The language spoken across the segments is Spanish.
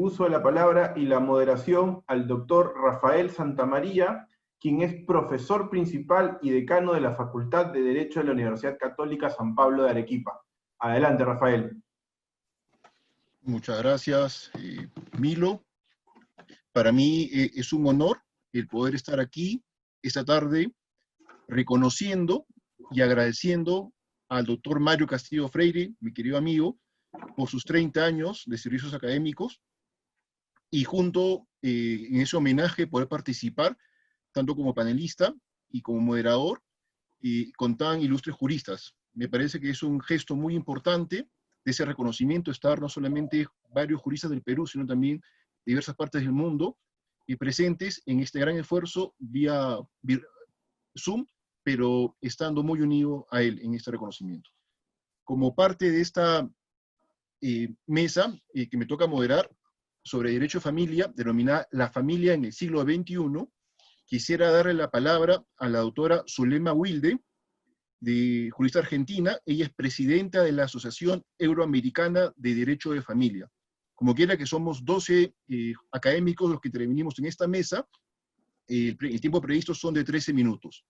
uso de la palabra y la moderación al doctor Rafael Santamaría, quien es profesor principal y decano de la Facultad de Derecho de la Universidad Católica San Pablo de Arequipa. Adelante, Rafael. Muchas gracias, Milo. Para mí es un honor el poder estar aquí esta tarde reconociendo y agradeciendo al doctor Mario Castillo Freire, mi querido amigo, por sus 30 años de servicios académicos, y junto en ese homenaje poder participar, tanto como panelista y como moderador, con tan ilustres juristas. Me parece que es un gesto muy importante de ese reconocimiento, estar no solamente varios juristas del Perú, sino también de diversas partes del mundo, y presentes en este gran esfuerzo vía Zoom, pero estando muy unido a él en este reconocimiento. Como parte de esta mesa que me toca moderar sobre derecho de familia, denominada La familia en el siglo XXI, quisiera darle la palabra a la doctora Zulema Wilde, de jurista argentina. Ella es presidenta de la Asociación Euroamericana de Derecho de Familia. Como quiera que somos 12 académicos los que intervenimos en esta mesa, el tiempo previsto son de 13 minutos.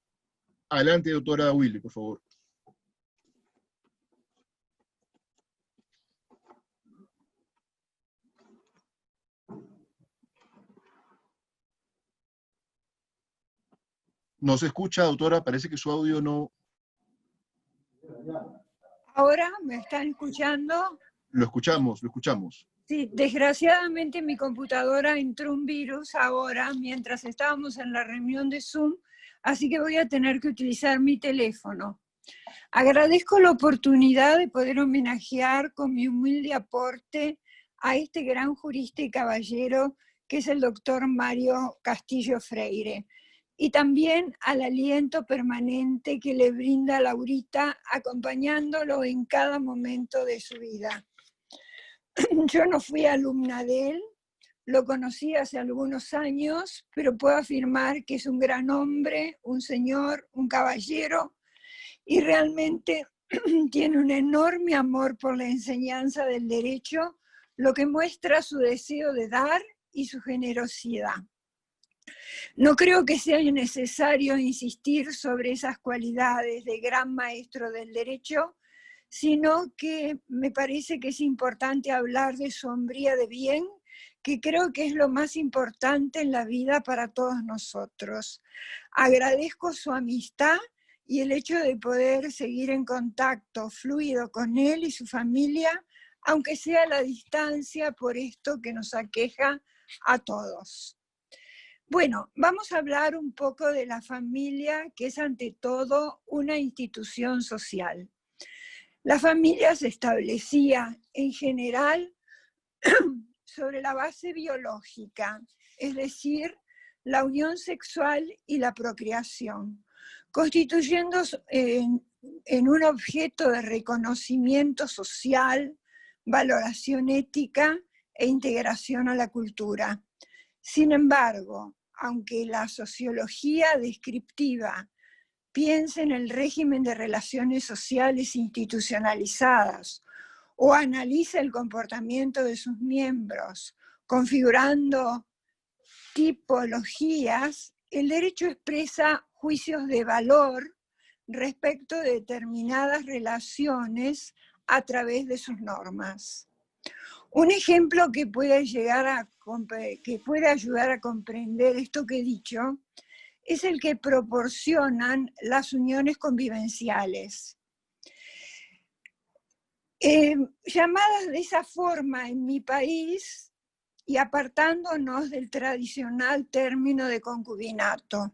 Adelante, doctora Wilde, por favor. No se escucha, doctora, parece que su audio no... ¿Ahora me están escuchando? Lo escuchamos, lo escuchamos. Sí, desgraciadamente en mi computadora entró un virus ahora, mientras estábamos en la reunión de Zoom, así que voy a tener que utilizar mi teléfono. Agradezco la oportunidad de poder homenajear con mi humilde aporte a este gran jurista y caballero que es el doctor Mario Castillo Freire, y también al aliento permanente que le brinda Laurita, acompañándolo en cada momento de su vida. Yo no fui alumna de él, lo conocí hace algunos años, pero puedo afirmar que es un gran hombre, un señor, un caballero, y realmente tiene un enorme amor por la enseñanza del derecho, lo que muestra su deseo de dar y su generosidad. No creo que sea necesario insistir sobre esas cualidades de gran maestro del derecho, sino que me parece que es importante hablar de su hombría de bien, que creo que es lo más importante en la vida para todos nosotros. Agradezco su amistad y el hecho de poder seguir en contacto fluido con él y su familia, aunque sea a la distancia por esto que nos aqueja a todos. Bueno, vamos a hablar un poco de la familia, que es ante todo una institución social. La familia se establecía en general sobre la base biológica, es decir, la unión sexual y la procreación, constituyendo en un objeto de reconocimiento social, valoración ética e integración a la cultura. Sin embargo, aunque la sociología descriptiva piense en el régimen de relaciones sociales institucionalizadas o analiza el comportamiento de sus miembros, configurando tipologías, el derecho expresa juicios de valor respecto de determinadas relaciones a través de sus normas. Un ejemplo que puede ayudar a comprender esto que he dicho es el que proporcionan las uniones convivenciales. Llamadas de esa forma en mi país y apartándonos del tradicional término de concubinato.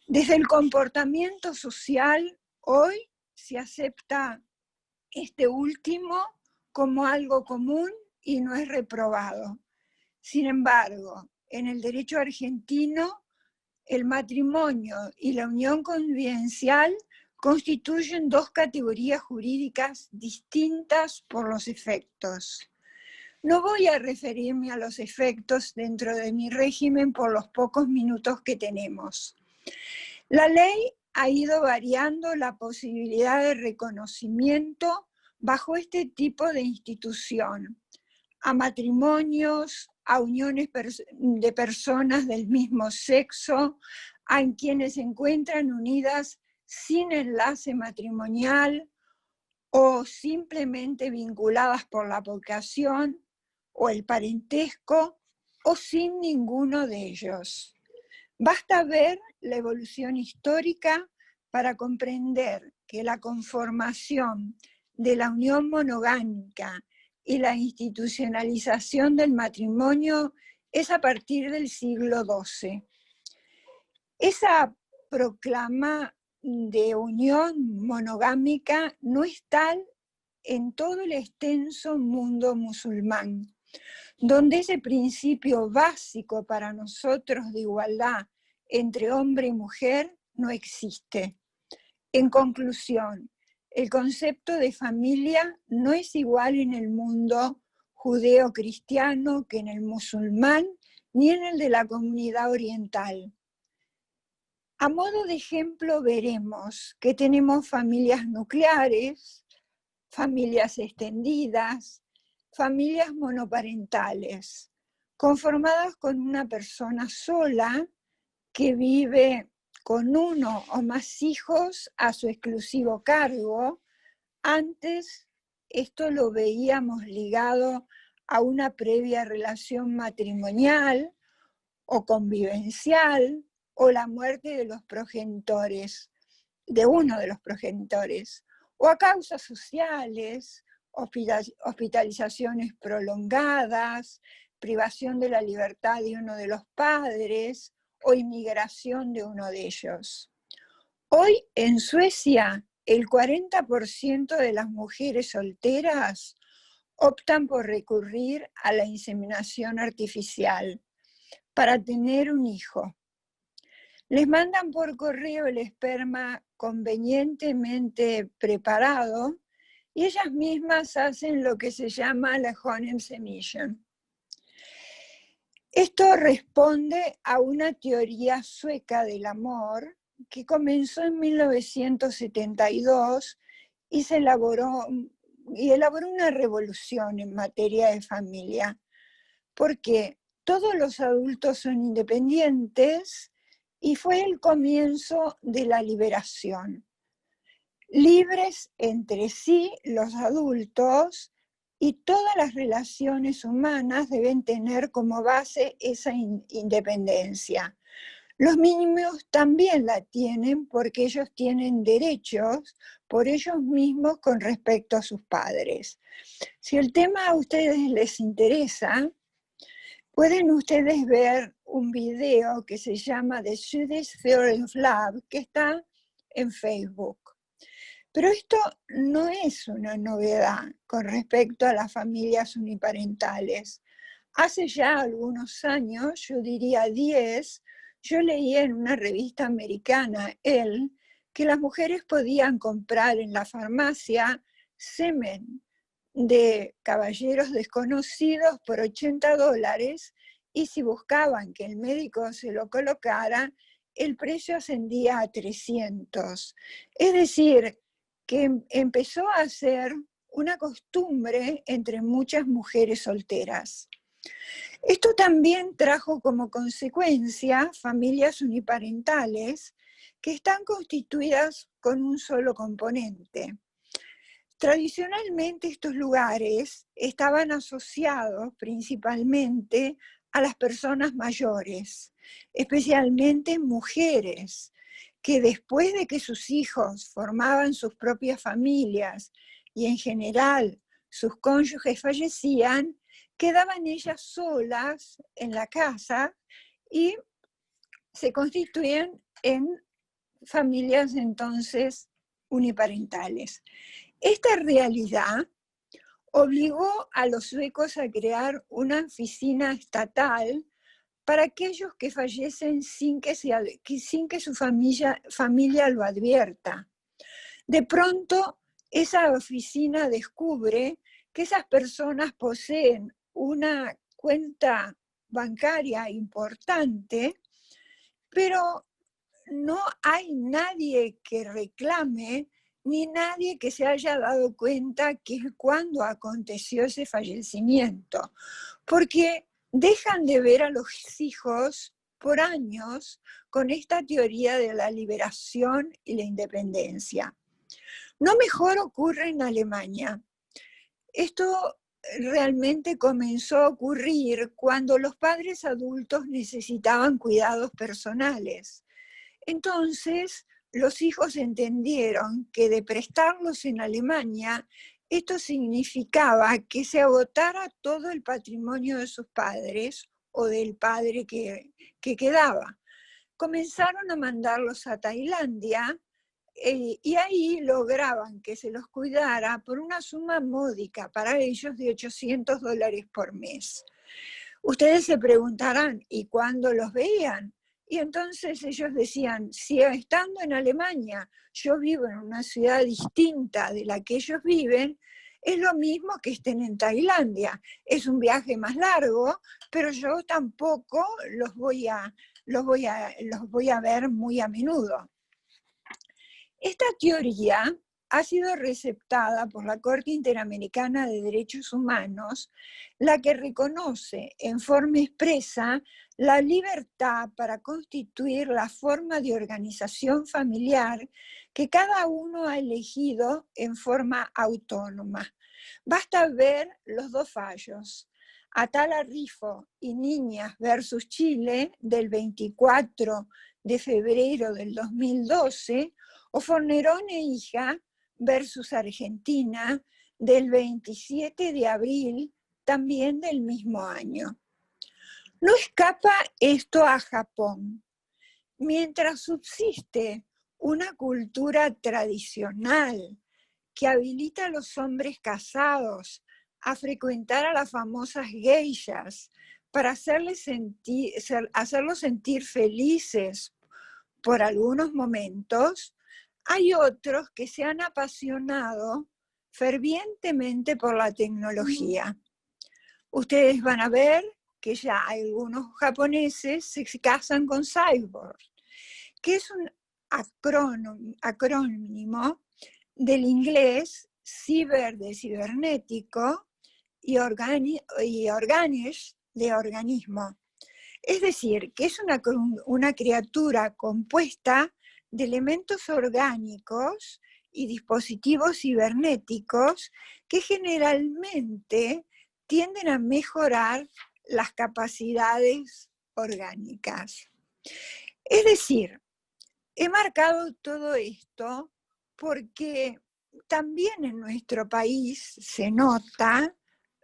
Desde el comportamiento social, hoy se acepta este último como algo común y no es reprobado. Sin embargo, en el derecho argentino, el matrimonio y la unión convivencial constituyen dos categorías jurídicas distintas por los efectos. No voy a referirme a los efectos dentro de mi régimen por los pocos minutos que tenemos. La ley ha ido variando la posibilidad de reconocimiento bajo este tipo de institución, a matrimonios, a uniones de personas del mismo sexo, a quienes se encuentran unidas sin enlace matrimonial o simplemente vinculadas por la vocación o el parentesco o sin ninguno de ellos. Basta ver la evolución histórica para comprender que la conformación de la unión monogámica y la institucionalización del matrimonio es a partir del siglo XII. Esa proclama de unión monogámica no es tal en todo el extenso mundo musulmán, donde ese principio básico para nosotros de igualdad entre hombre y mujer no existe. En conclusión, el concepto de familia no es igual en el mundo judeo-cristiano que en el musulmán ni en el de la comunidad oriental. A modo de ejemplo veremos que tenemos familias nucleares, familias extendidas, familias monoparentales, conformadas con una persona sola que vive con uno o más hijos a su exclusivo cargo. Antes esto lo veíamos ligado a una previa relación matrimonial o convivencial o la muerte de los progenitores, de uno de los progenitores, o a causas sociales, hospitalizaciones prolongadas, privación de la libertad de uno de los padres o inmigración de uno de ellos. Hoy en Suecia, el 40% de las mujeres solteras optan por recurrir a la inseminación artificial para tener un hijo. Les mandan por correo el esperma convenientemente preparado y ellas mismas hacen lo que se llama la Honesemmission. Esto responde a una teoría sueca del amor que comenzó en 1972 y elaboró una revolución en materia de familia, porque todos los adultos son independientes y fue el comienzo de la liberación. Libres entre sí los adultos y todas las relaciones humanas deben tener como base esa independencia. Los niños también la tienen porque ellos tienen derechos por ellos mismos con respecto a sus padres. Si el tema a ustedes les interesa, pueden ustedes ver un video que se llama The Swedish Theory of Love, que está en Facebook. Pero esto no es una novedad con respecto a las familias uniparentales. Hace ya algunos años, yo diría 10, yo leí en una revista americana, Elle, que las mujeres podían comprar en la farmacia semen de caballeros desconocidos por $80 y si buscaban que el médico se lo colocara, el precio ascendía a 300. Es decir, que empezó a ser una costumbre entre muchas mujeres solteras. Esto también trajo como consecuencia familias uniparentales que están constituidas con un solo componente. Tradicionalmente estos lugares estaban asociados principalmente a las personas mayores, especialmente mujeres, que después de que sus hijos formaban sus propias familias y en general sus cónyuges fallecían, quedaban ellas solas en la casa y se constituían en familias entonces uniparentales. Esta realidad obligó a los suecos a crear una oficina estatal para aquellos que fallecen sin que su familia lo advierta. De pronto, esa oficina descubre que esas personas poseen una cuenta bancaria importante, pero no hay nadie que reclame ni nadie que se haya dado cuenta que cuando aconteció ese fallecimiento, porque dejan de ver a los hijos por años con esta teoría de la liberación y la independencia. No mejor ocurre en Alemania. Esto realmente comenzó a ocurrir cuando los padres adultos necesitaban cuidados personales. Entonces, los hijos entendieron que de prestarlos en Alemania, esto significaba que se agotara todo el patrimonio de sus padres o del padre que quedaba. Comenzaron a mandarlos a Tailandia y ahí lograban que se los cuidara por una suma módica para ellos de $800 por mes. Ustedes se preguntarán, ¿y cuándo los veían? Y entonces ellos decían, si estando en Alemania yo vivo en una ciudad distinta de la que ellos viven, es lo mismo que estén en Tailandia. Es un viaje más largo, pero yo tampoco los voy a ver muy a menudo. Esta teoría ha sido receptada por la Corte Interamericana de Derechos Humanos, la que reconoce en forma expresa la libertad para constituir la forma de organización familiar que cada uno ha elegido en forma autónoma. Basta ver los dos fallos. Atala Rifo y Niñas versus Chile del 24 de febrero del 2012 o Fornerón e hija versus Argentina del 27 de abril también del mismo año. No escapa esto a Japón. Mientras subsiste una cultura tradicional que habilita a los hombres casados a frecuentar a las famosas geishas para hacerlos sentir felices por algunos momentos, hay otros que se han apasionado fervientemente por la tecnología. Ustedes van a ver que ya algunos japoneses se casan con cyborg, que es un acrónimo del inglés ciber de cibernético y organish de organismo. Es decir, que es una criatura compuesta de elementos orgánicos y dispositivos cibernéticos que generalmente tienden a mejorar las capacidades orgánicas. Es decir, he marcado todo esto porque también en nuestro país se nota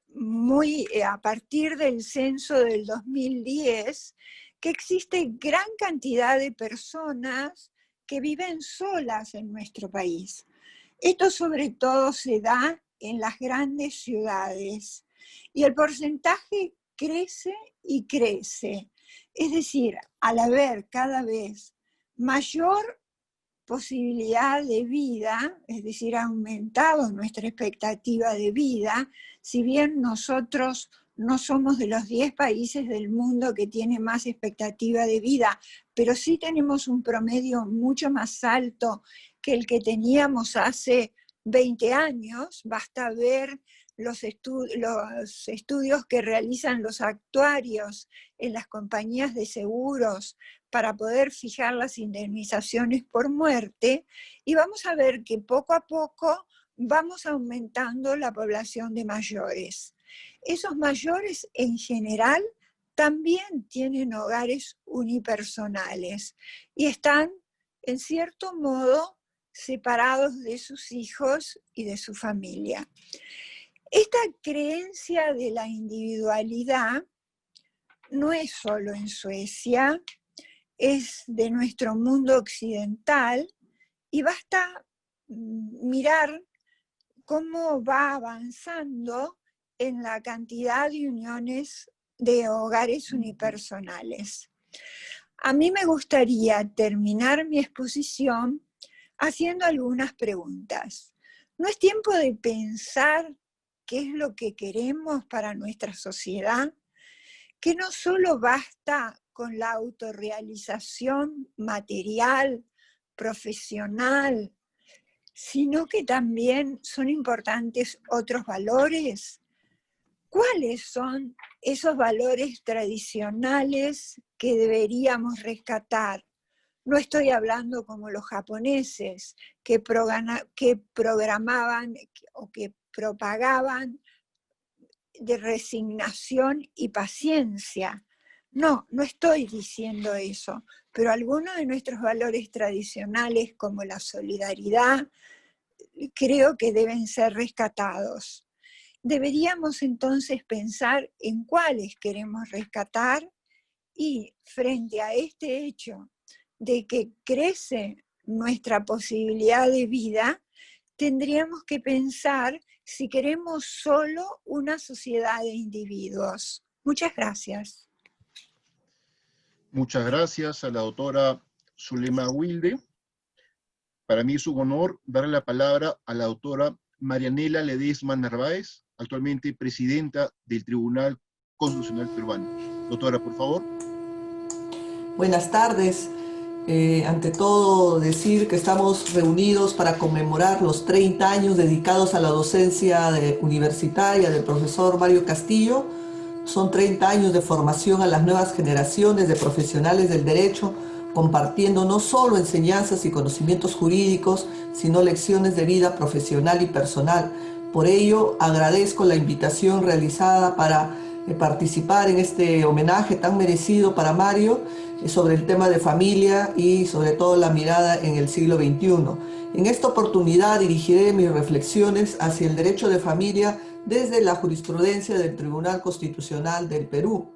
muy a partir del censo del 2010 que existe gran cantidad de personas que viven solas en nuestro país. Esto sobre todo se da en las grandes ciudades y el porcentaje crece y crece. Es decir, al haber cada vez mayor posibilidad de vida, es decir, ha aumentado nuestra expectativa de vida, si bien nosotros no somos de los 10 países del mundo que tienen más expectativa de vida, pero sí tenemos un promedio mucho más alto que el que teníamos hace 20 años, basta ver los estudios que realizan los actuarios en las compañías de seguros para poder fijar las indemnizaciones por muerte, y vamos a ver que poco a poco vamos aumentando la población de mayores. Esos mayores en general también tienen hogares unipersonales y están en cierto modo separados de sus hijos y de su familia. Esta creencia de la individualidad no es solo en Suecia, es de nuestro mundo occidental y basta mirar cómo va avanzando en la cantidad de uniones de hogares unipersonales. A mí me gustaría terminar mi exposición haciendo algunas preguntas. ¿No es tiempo de pensar qué es lo que queremos para nuestra sociedad? Que no solo basta con la autorrealización material, profesional, sino que también son importantes otros valores. ¿Cuáles son esos valores tradicionales que deberíamos rescatar? No estoy hablando como los japoneses que programaban o que propagaban de resignación y paciencia. No, no estoy diciendo eso, pero algunos de nuestros valores tradicionales como la solidaridad creo que deben ser rescatados. Deberíamos entonces pensar en cuáles queremos rescatar y frente a este hecho de que crece nuestra posibilidad de vida, tendríamos que pensar si queremos solo una sociedad de individuos. Muchas gracias. Muchas gracias a la doctora Zulema Wilde. Para mí es un honor darle la palabra a la doctora Marianela Ledesma Narváez, actualmente presidenta del Tribunal Constitucional Peruano. Doctora, por favor. Buenas tardes. Ante todo, decir que estamos reunidos para conmemorar los 30 años dedicados a la docencia universitaria del profesor Mario Castillo. Son 30 años de formación a las nuevas generaciones de profesionales del derecho, compartiendo no solo enseñanzas y conocimientos jurídicos, sino lecciones de vida profesional y personal. Por ello, agradezco la invitación realizada para participar en este homenaje tan merecido para Mario sobre el tema de familia y sobre todo la mirada en el siglo XXI. En esta oportunidad dirigiré mis reflexiones hacia el derecho de familia desde la jurisprudencia del Tribunal Constitucional del Perú.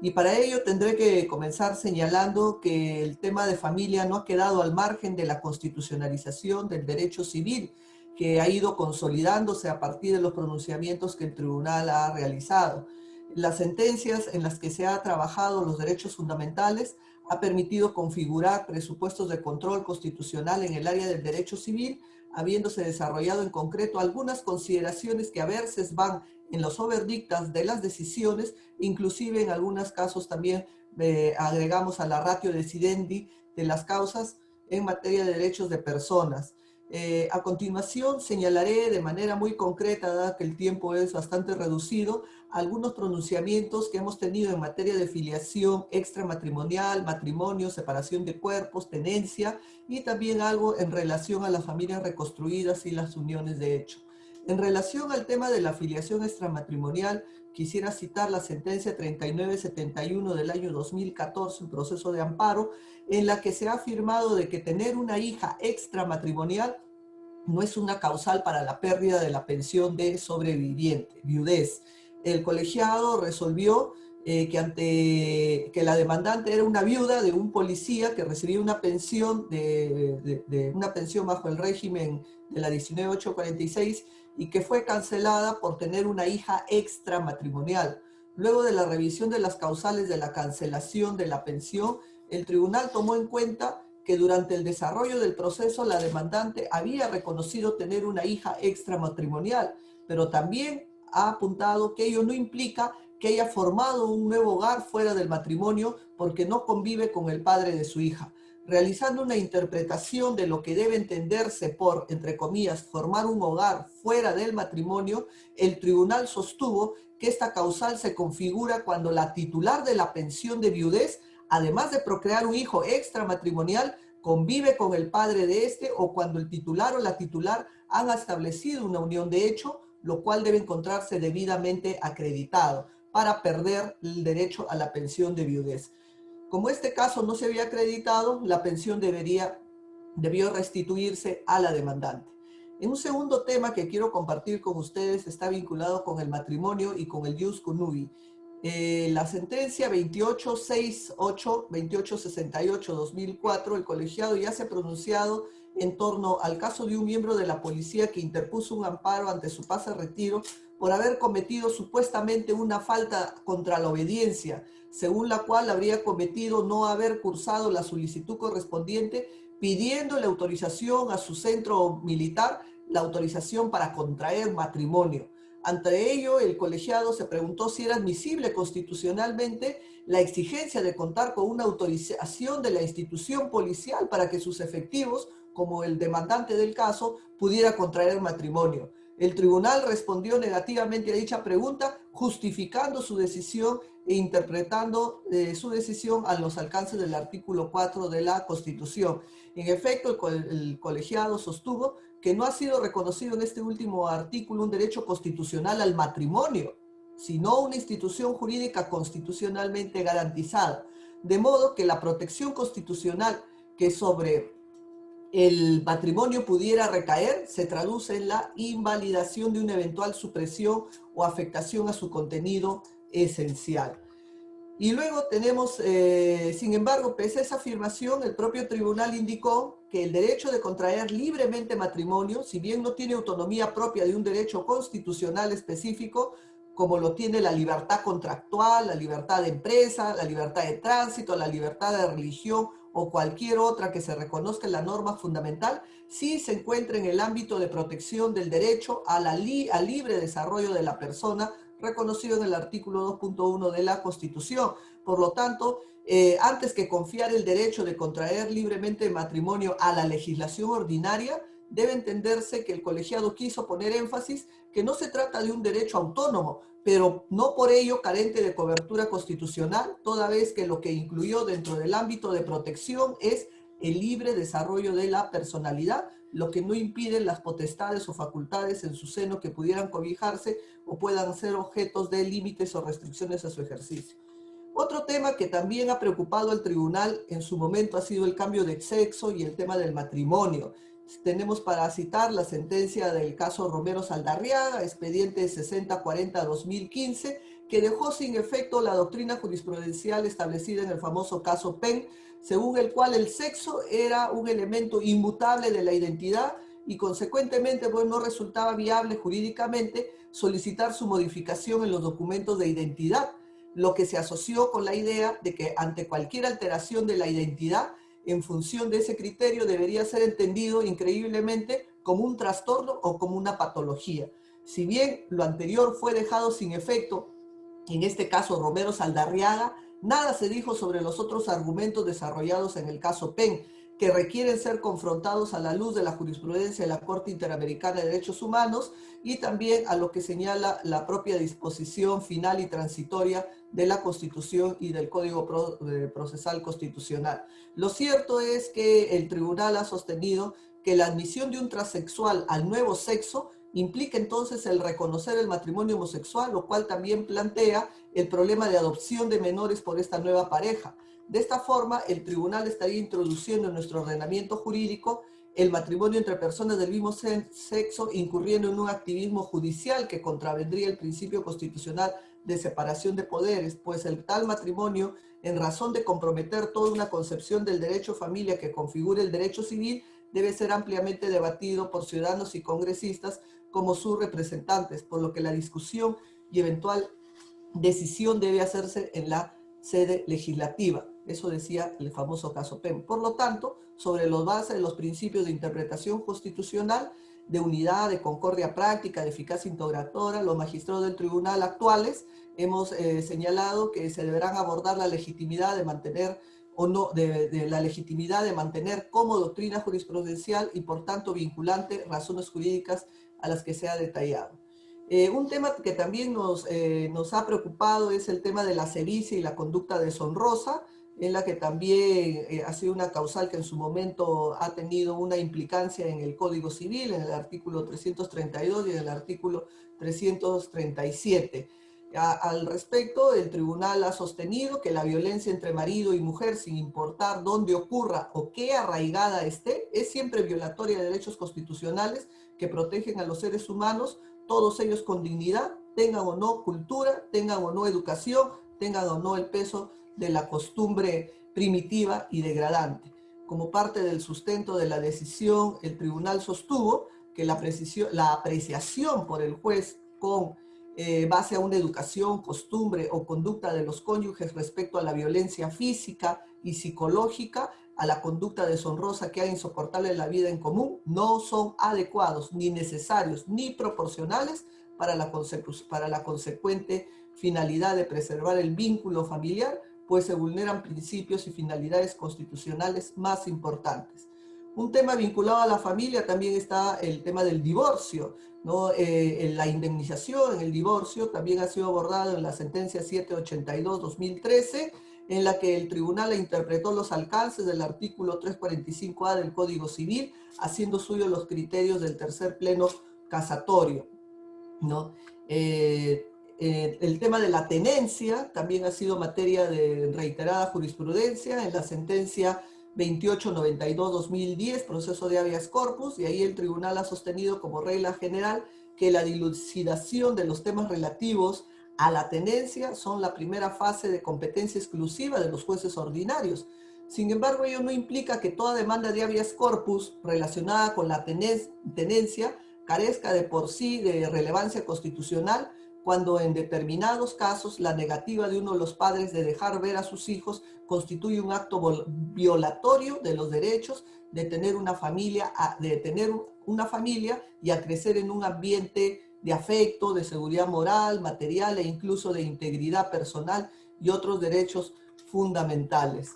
Y para ello tendré que comenzar señalando que el tema de familia no ha quedado al margen de la constitucionalización del derecho civil, que ha ido consolidándose a partir de los pronunciamientos que el tribunal ha realizado. Las sentencias en las que se ha trabajado los derechos fundamentales ha permitido configurar presupuestos de control constitucional en el área del derecho civil, habiéndose desarrollado en concreto algunas consideraciones que a veces van en los overdictas de las decisiones, inclusive en algunos casos también agregamos a la ratio decidendi de las causas en materia de derechos de personas. A continuación señalaré de manera muy concreta, dado que el tiempo es bastante reducido, algunos pronunciamientos que hemos tenido en materia de filiación extramatrimonial, matrimonio, separación de cuerpos, tenencia y también algo en relación a las familias reconstruidas y las uniones de hecho. En relación al tema de la filiación extramatrimonial, quisiera citar la sentencia 3971 del año 2014, un proceso de amparo, en la que se ha afirmado de que tener una hija extramatrimonial no es una causal para la pérdida de la pensión de sobreviviente, viudez. El colegiado resolvió que la demandante era una viuda de un policía que recibía una pensión, una pensión bajo el régimen de la 19846 y que fue cancelada por tener una hija extramatrimonial. Luego de la revisión de las causales de la cancelación de la pensión, el tribunal tomó en cuenta que durante el desarrollo del proceso la demandante había reconocido tener una hija extramatrimonial, pero también ha apuntado que ello no implica que haya formado un nuevo hogar fuera del matrimonio porque no convive con el padre de su hija. Realizando una interpretación de lo que debe entenderse por, entre comillas, formar un hogar fuera del matrimonio, el tribunal sostuvo que esta causal se configura cuando la titular de la pensión de viudez, además de procrear un hijo extramatrimonial, convive con el padre de este o cuando el titular o la titular han establecido una unión de hecho, lo cual debe encontrarse debidamente acreditado para perder el derecho a la pensión de viudez. Como este caso no se había acreditado, la pensión debió restituirse a la demandante. En un segundo tema que quiero compartir con ustedes está vinculado con el matrimonio y con el ius conubi. La sentencia 2868-2868-2004, el colegiado ya se ha pronunciado en torno al caso de un miembro de la policía que interpuso un amparo ante su pase a retiro por haber cometido supuestamente una falta contra la obediencia, según la cual habría cometido no haber cursado la solicitud correspondiente, pidiéndole autorización a su centro militar, la autorización para contraer matrimonio. Ante ello, el colegiado se preguntó si era admisible constitucionalmente la exigencia de contar con una autorización de la institución policial para que sus efectivos como el demandante del caso, pudiera contraer matrimonio. El tribunal respondió negativamente a dicha pregunta, justificando su decisión e interpretando su decisión a los alcances del artículo 4 de la Constitución. En efecto, el colegiado sostuvo que no ha sido reconocido en este último artículo un derecho constitucional al matrimonio, sino una institución jurídica constitucionalmente garantizada. De modo que la protección constitucional que sobre el matrimonio pudiera recaer se traduce en la invalidación de una eventual supresión o afectación a su contenido esencial. Y luego tenemos, sin embargo, pese a esa afirmación, el propio tribunal indicó que el derecho de contraer libremente matrimonio, si bien no tiene autonomía propia de un derecho constitucional específico, como lo tiene la libertad contractual, la libertad de empresa, la libertad de tránsito, la libertad de religión o cualquier otra que se reconozca en la norma fundamental, sí se encuentra en el ámbito de protección del derecho al libre desarrollo de la persona, reconocido en el artículo 2.1 de la Constitución. Por lo tanto, antes que confiar el derecho de contraer libremente matrimonio a la legislación ordinaria, debe entenderse que el colegiado quiso poner énfasis que no se trata de un derecho autónomo, pero no por ello carente de cobertura constitucional, toda vez que lo que incluyó dentro del ámbito de protección es el libre desarrollo de la personalidad, lo que no impide las potestades o facultades en su seno que pudieran cobijarse o puedan ser objetos de límites o restricciones a su ejercicio. Otro tema que también ha preocupado al tribunal en su momento ha sido el cambio de sexo y el tema del matrimonio. Tenemos para citar la sentencia del caso Romero Saldarriaga, expediente 6040-2015, que dejó sin efecto la doctrina jurisprudencial establecida en el famoso caso Penn, según el cual el sexo era un elemento inmutable de la identidad y consecuentemente pues, no resultaba viable jurídicamente solicitar su modificación en los documentos de identidad, lo que se asoció con la idea de que ante cualquier alteración de la identidad, en función de ese criterio, debería ser entendido increíblemente como un trastorno o como una patología. Si bien lo anterior fue dejado sin efecto, en este caso Romero Saldarriaga, nada se dijo sobre los otros argumentos desarrollados en el caso Penn, que requieren ser confrontados a la luz de la jurisprudencia de la Corte Interamericana de Derechos Humanos y también a lo que señala la propia disposición final y transitoria de la Constitución y del Código Procesal Constitucional. Lo cierto es que el tribunal ha sostenido que la admisión de un transexual al nuevo sexo implica entonces el reconocer el matrimonio homosexual, lo cual también plantea el problema de adopción de menores por esta nueva pareja. De esta forma, el tribunal estaría introduciendo en nuestro ordenamiento jurídico el matrimonio entre personas del mismo sexo, incurriendo en un activismo judicial que contravendría el principio constitucional de separación de poderes, pues el tal matrimonio, en razón de comprometer toda una concepción del derecho familia que configure el derecho civil, debe ser ampliamente debatido por ciudadanos y congresistas como sus representantes, por lo que la discusión y eventual decisión debe hacerse en la sede legislativa. Eso decía el famoso caso Penn. Por lo tanto, sobre los bases de los principios de interpretación constitucional, de unidad, de concordia práctica, de eficacia integratoria, los magistrados del tribunal actuales hemos señalado que se deberán abordar la legitimidad de mantener o no, de la legitimidad de mantener como doctrina jurisprudencial y por tanto vinculante razones jurídicas a las que se ha detallado. Un tema que también nos ha preocupado es el tema de la sevicia y la conducta deshonrosa, en la que también ha sido una causal que en su momento ha tenido una implicancia en el Código Civil, en el artículo 332 y en el artículo 337. Al respecto, el tribunal ha sostenido que la violencia entre marido y mujer, sin importar dónde ocurra o qué arraigada esté, es siempre violatoria de derechos constitucionales que protegen a los seres humanos, todos ellos con dignidad, tengan o no cultura, tengan o no educación, tengan o no el peso de la costumbre primitiva y degradante. Como parte del sustento de la decisión, el tribunal sostuvo que la apreciación por el juez con base a una educación, costumbre o conducta de los cónyuges respecto a la violencia física y psicológica, a la conducta deshonrosa que haga insoportable la vida en común, no son adecuados, ni necesarios, ni proporcionales para la consecuente finalidad de preservar el vínculo familiar, pues se vulneran principios y finalidades constitucionales más importantes. Un tema vinculado a la familia también está el tema del divorcio, ¿no? La indemnización en el divorcio también ha sido abordado en la sentencia 782-2013, en la que el tribunal interpretó los alcances del artículo 345A del Código Civil, haciendo suyo los criterios del tercer pleno casatorio, ¿no? El tema de la tenencia también ha sido materia de reiterada jurisprudencia en la sentencia 2892-2010, proceso de habeas corpus, y ahí el tribunal ha sostenido como regla general que la dilucidación de los temas relativos a la tenencia son la primera fase de competencia exclusiva de los jueces ordinarios. Sin embargo, ello no implica que toda demanda de habeas corpus relacionada con la tenencia carezca de por sí de relevancia constitucional, cuando en determinados casos la negativa de uno de los padres de dejar ver a sus hijos constituye un acto violatorio de los derechos de tener una familia, y a crecer en un ambiente de afecto, de seguridad moral, material e incluso de integridad personal y otros derechos fundamentales.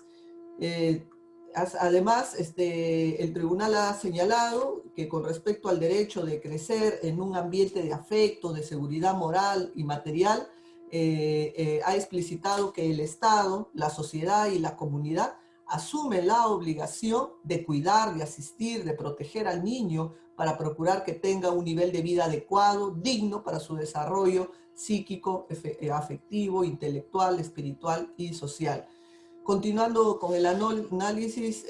Además, el tribunal ha señalado que con respecto al derecho de crecer en un ambiente de afecto, de seguridad moral y material, ha explicitado que el Estado, la sociedad y la comunidad asumen la obligación de cuidar, de asistir, de proteger al niño para procurar que tenga un nivel de vida adecuado, digno para su desarrollo psíquico, afectivo, intelectual, espiritual y social. Continuando con el análisis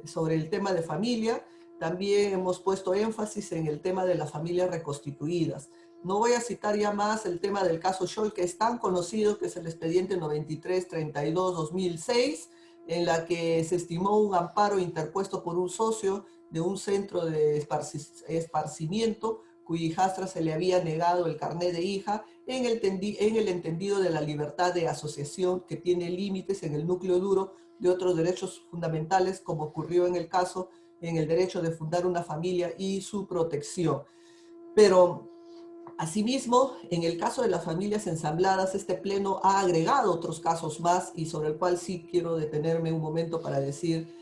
sobre el tema de familia, también hemos puesto énfasis en el tema de las familias reconstituidas. No voy a citar ya más el tema del caso Scholl, que es tan conocido, que es el expediente 9332-2006, en la que se estimó un amparo interpuesto por un socio de un centro de esparcimiento cuya hijastra se le había negado el carné de hija en el entendido de la libertad de asociación, que tiene límites en el núcleo duro de otros derechos fundamentales, como ocurrió en el caso en el derecho de fundar una familia y su protección. Pero asimismo, en el caso de las familias ensambladas, este pleno ha agregado otros casos más, y sobre el cual sí quiero detenerme un momento para decir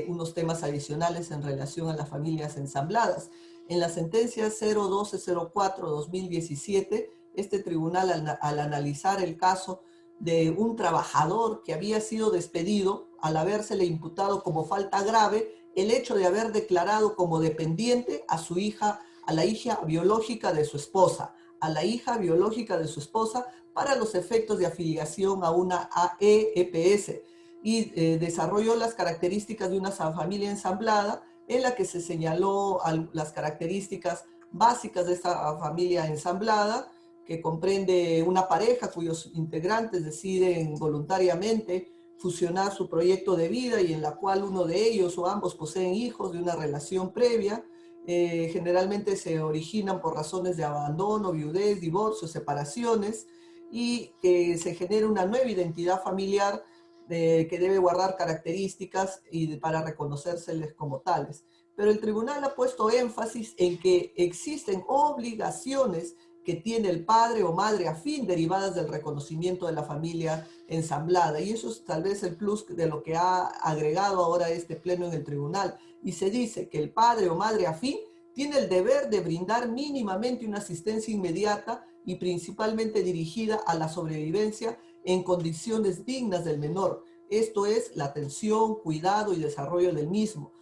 unos temas adicionales en relación a las familias ensambladas. En la sentencia 01204-2017, este tribunal, al analizar el caso de un trabajador que había sido despedido al habérsele imputado como falta grave el hecho de haber declarado como dependiente a su hija, a la hija biológica de su esposa, para los efectos de afiliación a una AEPS, y desarrolló las características de una familia ensamblada, en la que se señaló las características básicas de esta familia ensamblada, que comprende una pareja cuyos integrantes deciden voluntariamente fusionar su proyecto de vida y en la cual uno de ellos o ambos poseen hijos de una relación previa. Generalmente se originan por razones de abandono, viudez, divorcio, separaciones, y que se genera una nueva identidad familiar que debe guardar características para reconocérseles como tales. Pero el tribunal ha puesto énfasis en que existen obligaciones que tiene el padre o madre afín derivadas del reconocimiento de la familia ensamblada, y eso es tal vez el plus de lo que ha agregado ahora este pleno en el tribunal, y se dice que el padre o madre afín tiene el deber de brindar mínimamente una asistencia inmediata y principalmente dirigida a la sobrevivencia en condiciones dignas del menor, esto es, la atención, cuidado y desarrollo del mismo,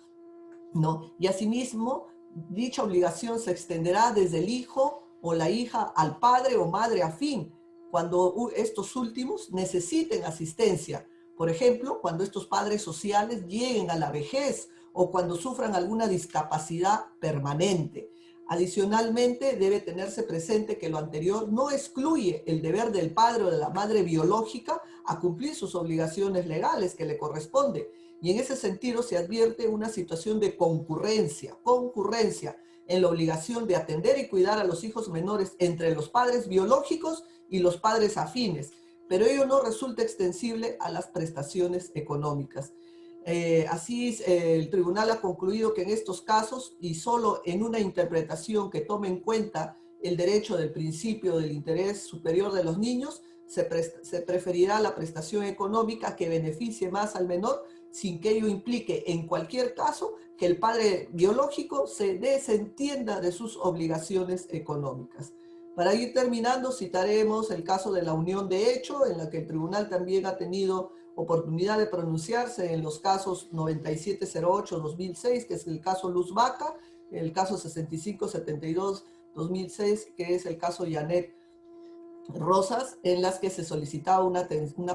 ¿no? Y asimismo, dicha obligación se extenderá desde el hijo o la hija al padre o madre afín, cuando estos últimos necesiten asistencia. Por ejemplo, cuando estos padres sociales lleguen a la vejez o cuando sufran alguna discapacidad permanente. Adicionalmente, debe tenerse presente que lo anterior no excluye el deber del padre o de la madre biológica a cumplir sus obligaciones legales que le corresponden. Y en ese sentido se advierte una situación de concurrencia en la obligación de atender y cuidar a los hijos menores entre los padres biológicos y los padres afines, pero ello no resulta extensible a las prestaciones económicas. El tribunal ha concluido que en estos casos, y solo en una interpretación que tome en cuenta el derecho del principio del interés superior de los niños, se preferirá la prestación económica que beneficie más al menor sin que ello implique, en cualquier caso, que el padre biológico se desentienda de sus obligaciones económicas. Para ir terminando, citaremos el caso de la unión de hecho, en la que el tribunal también ha tenido oportunidad de pronunciarse en los casos 9708-2006, que es el caso Luz Vaca, el caso 6572-2006, que es el caso Janet Rosas, en las que se solicitaba una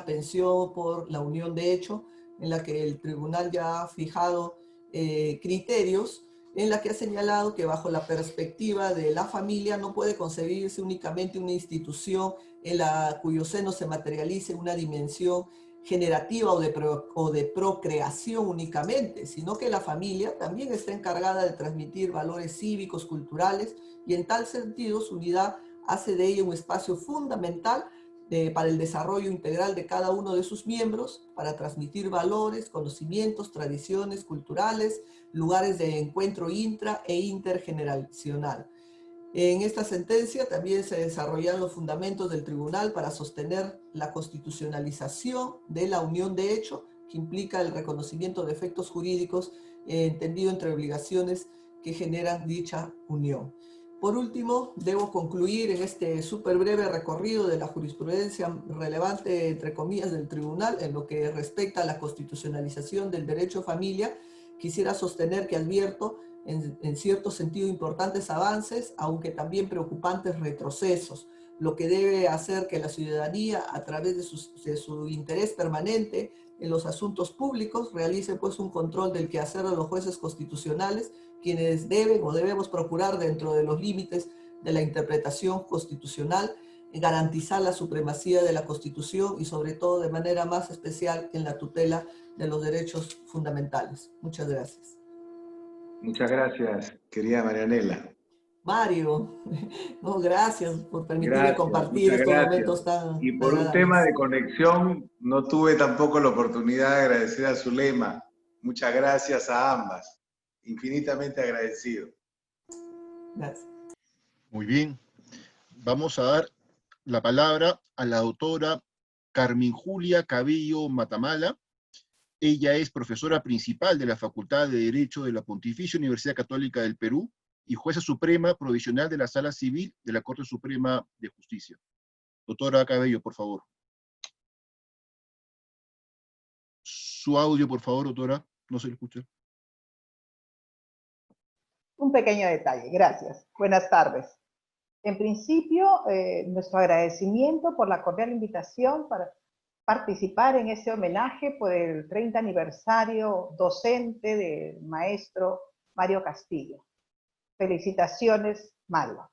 pensión por la unión de hecho, en la que el tribunal ya ha fijado criterios, en la que ha señalado que bajo la perspectiva de la familia no puede concebirse únicamente una institución en cuyo seno se materialice una dimensión generativa o de procreación únicamente, sino que la familia también está encargada de transmitir valores cívicos, culturales, y en tal sentido su unidad hace de ella un espacio fundamental para el desarrollo integral de cada uno de sus miembros, para transmitir valores, conocimientos, tradiciones culturales, lugares de encuentro intra e intergeneracional. En esta sentencia también se desarrollan los fundamentos del tribunal para sostener la constitucionalización de la unión de hecho, que implica el reconocimiento de efectos jurídicos entendido entre obligaciones que generan dicha unión. Por último, debo concluir en este súper breve recorrido de la jurisprudencia relevante, entre comillas, del tribunal en lo que respecta a la constitucionalización del derecho a familia. Quisiera sostener que advierto en cierto sentido importantes avances, aunque también preocupantes retrocesos, lo que debe hacer que la ciudadanía, a través de su interés permanente en los asuntos públicos, realice pues un control del quehacer de los jueces constitucionales, quienes deben o debemos procurar, dentro de los límites de la interpretación constitucional, garantizar la supremacía de la Constitución y sobre todo de manera más especial en la tutela de los derechos fundamentales. Muchas gracias. Muchas gracias, querida Marianela. Mario, no, gracias por permitirme compartir estos momentos tan Y por un agradables. tema de conexión, no tuve tampoco la oportunidad de agradecer a Zulema. Muchas gracias a ambas. Infinitamente agradecido. Gracias. Muy bien. Vamos a dar la palabra a la doctora Carmen Julia Cabello Matamala. Ella es profesora principal de la Facultad de Derecho de la Pontificia Universidad Católica del Perú y jueza suprema provisional de la Sala Civil de la Corte Suprema de Justicia. Doctora Cabello, por favor. Su audio, por favor, doctora. No se le escucha. Un pequeño detalle, gracias. Buenas tardes. En principio, nuestro agradecimiento por la cordial invitación para participar en este homenaje por el 30 aniversario docente del maestro Mario Castillo. Felicitaciones, Mario.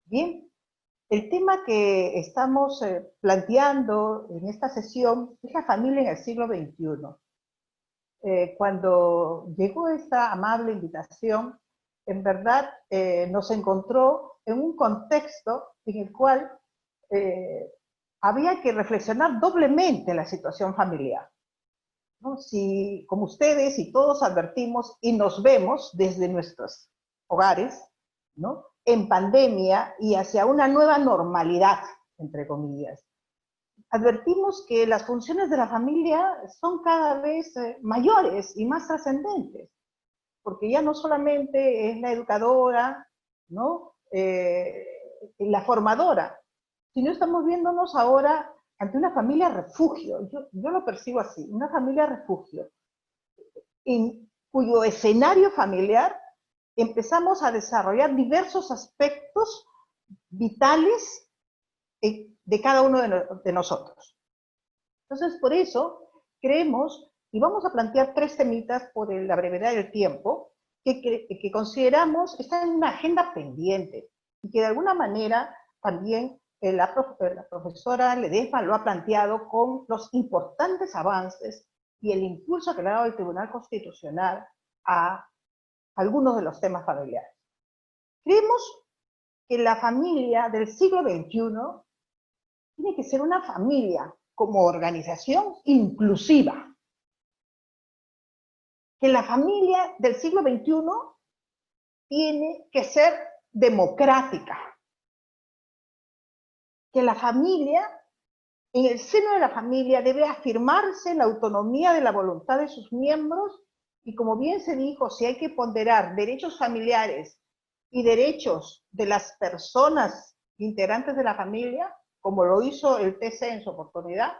Bien, el tema que estamos planteando en esta sesión es la familia en el siglo XXI. Cuando llegó esta amable invitación, en verdad nos encontró en un contexto en el cual había que reflexionar doblemente la situación familiar, ¿no? Si, como ustedes y todos advertimos y nos vemos desde nuestros hogares, ¿no?, en pandemia y hacia una nueva normalidad, entre comillas, advertimos que las funciones de la familia son cada vez mayores y más trascendentes, porque ya no solamente es la educadora, ¿no?, la formadora, sino estamos viéndonos ahora ante una familia refugio. Yo lo percibo así, una familia refugio, en cuyo escenario familiar empezamos a desarrollar diversos aspectos vitales de cada uno de nosotros. Entonces, por eso creemos, y vamos a plantear 3 temitas por la brevedad del tiempo, que consideramos están en una agenda pendiente, y que de alguna manera también la profesora Ledesma lo ha planteado con los importantes avances y el impulso que le ha dado el Tribunal Constitucional a algunos de los temas familiares. Creemos que la familia del siglo XXI tiene que ser una familia como organización inclusiva. Que la familia del siglo XXI tiene que ser democrática. Que la familia En el seno de la familia debe afirmarse la autonomía de la voluntad de sus miembros y, como bien se dijo, si hay que ponderar derechos familiares y derechos de las personas integrantes de la familia, como lo hizo el TC en su oportunidad,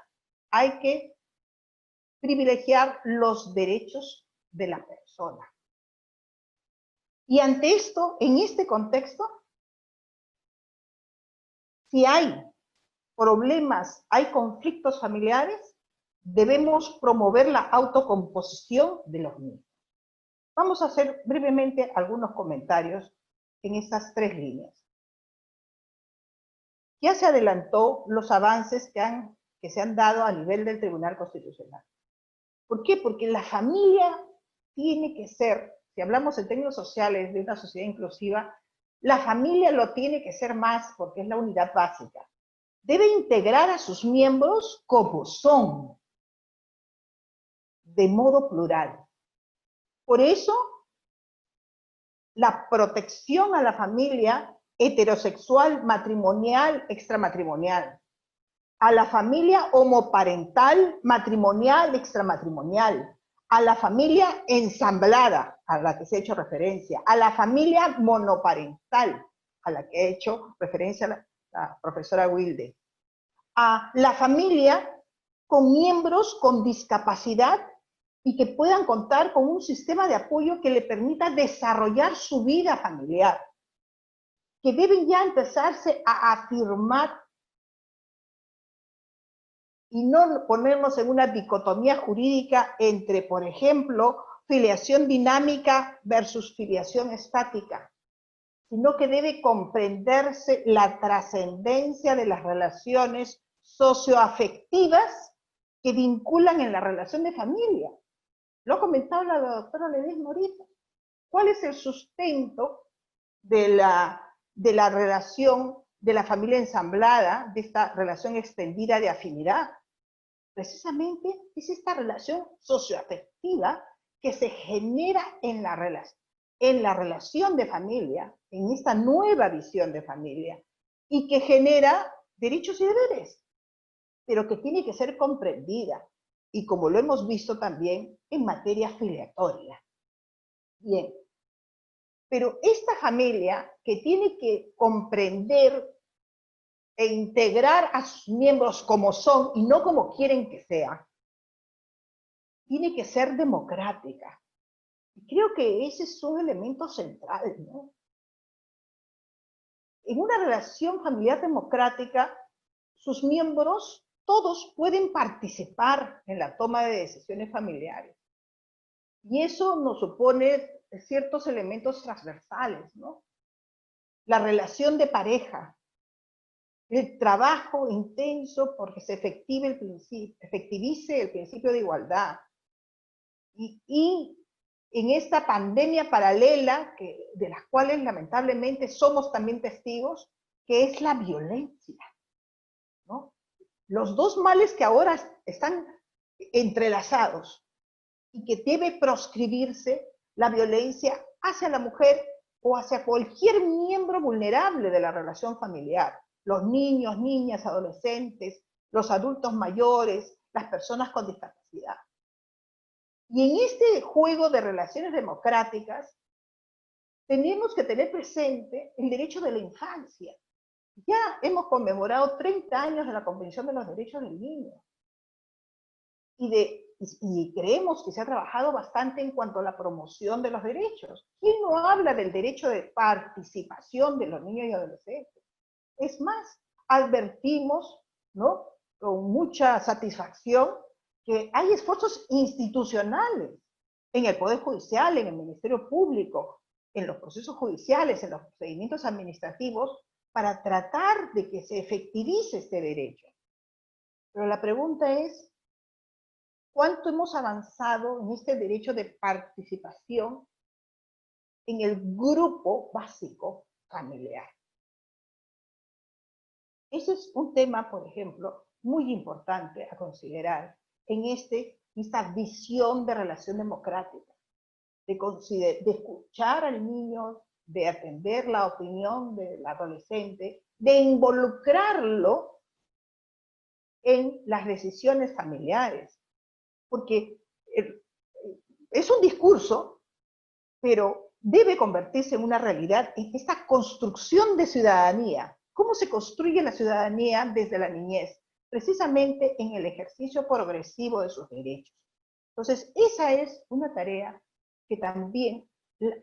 hay que privilegiar los derechos de la persona. Y ante esto, en este contexto, si hay problemas, hay conflictos familiares, debemos promover la autocomposición de los mismos. Vamos a hacer brevemente algunos comentarios en estas tres líneas. Ya se adelantó los avances que se han dado a nivel del Tribunal Constitucional. ¿Por qué? Porque la familia tiene que ser, si hablamos en términos sociales de una sociedad inclusiva, la familia lo tiene que ser más porque es la unidad básica. Debe integrar a sus miembros como son, de modo plural. Por eso, la protección a la familia heterosexual, matrimonial, extramatrimonial, a la familia homoparental, matrimonial, extramatrimonial, a la familia ensamblada, a la que se ha hecho referencia, a la familia monoparental, a la que ha hecho referencia la profesora Wilde, a la familia con miembros con discapacidad y que puedan contar con un sistema de apoyo que le permita desarrollar su vida familiar, que deben ya empezarse a afirmar y no ponernos en una dicotomía jurídica entre, por ejemplo, filiación dinámica versus filiación estática, sino que debe comprenderse la trascendencia de las relaciones socioafectivas que vinculan en la relación de familia. Lo ha comentado la doctora Ledesma ahorita. ¿Cuál es el sustento de la relación de la familia ensamblada, de esta relación extendida de afinidad? Precisamente es esta relación socioafectiva que se genera en la relación de familia, en esta nueva visión de familia, y que genera derechos y deberes, pero que tiene que ser comprendida, y como lo hemos visto también en materia filiatoria. Bien, pero esta familia que tiene que comprender e integrar a sus miembros como son y no como quieren que sean, tiene que ser democrática. Y creo que ese es un elemento central, ¿no? En una relación familiar democrática, sus miembros, todos pueden participar en la toma de decisiones familiares. Y eso nos supone ciertos elementos transversales, ¿no? La relación de pareja, el trabajo intenso porque se efectivice el principio de igualdad. Y en esta pandemia paralela, de las cuales lamentablemente somos también testigos, que es la violencia, ¿no? Los dos males que ahora están entrelazados y que debe proscribirse, la violencia hacia la mujer o hacia cualquier miembro vulnerable de la relación familiar. Los niños, niñas, adolescentes, los adultos mayores, las personas con discapacidad. Y en este juego de relaciones democráticas, tenemos que tener presente el derecho de la infancia. Ya hemos conmemorado 30 años de la Convención de los Derechos del Niño. Y creemos que se ha trabajado bastante en cuanto a la promoción de los derechos. ¿Quién no habla del derecho de participación de los niños y adolescentes? Es más, advertimos, ¿no?, con mucha satisfacción, que hay esfuerzos institucionales en el Poder Judicial, en el Ministerio Público, en los procesos judiciales, en los procedimientos administrativos, para tratar de que se efectivice este derecho. Pero la pregunta es, ¿cuánto hemos avanzado en este derecho de participación en el grupo básico familiar? Ese es un tema, por ejemplo, muy importante a considerar en esta visión de relación democrática, de escuchar al niño, de atender la opinión del adolescente, de involucrarlo en las decisiones familiares, porque es un discurso, pero debe convertirse en una realidad, en esta construcción de ciudadanía. ¿Cómo se construye la ciudadanía desde la niñez? Precisamente en el ejercicio progresivo de sus derechos. Entonces, esa es una tarea que también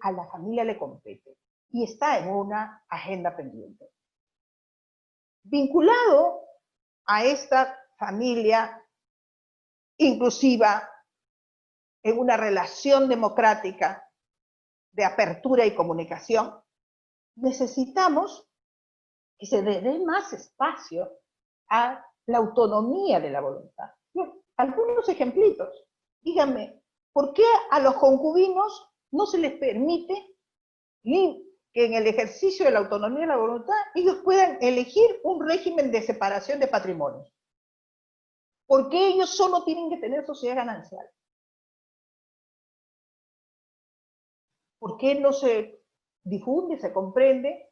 a la familia le compete y está en una agenda pendiente. Vinculado a esta familia inclusiva, en una relación democrática de apertura y comunicación, necesitamos que se le dé más espacio a la autonomía de la voluntad. Algunos ejemplitos. Díganme, ¿por qué a los concubinos no se les permite que en el ejercicio de la autonomía de la voluntad ellos puedan elegir un régimen de separación de patrimonios? ¿Por qué ellos solo tienen que tener sociedad ganancial? ¿Por qué no se difunde, se comprende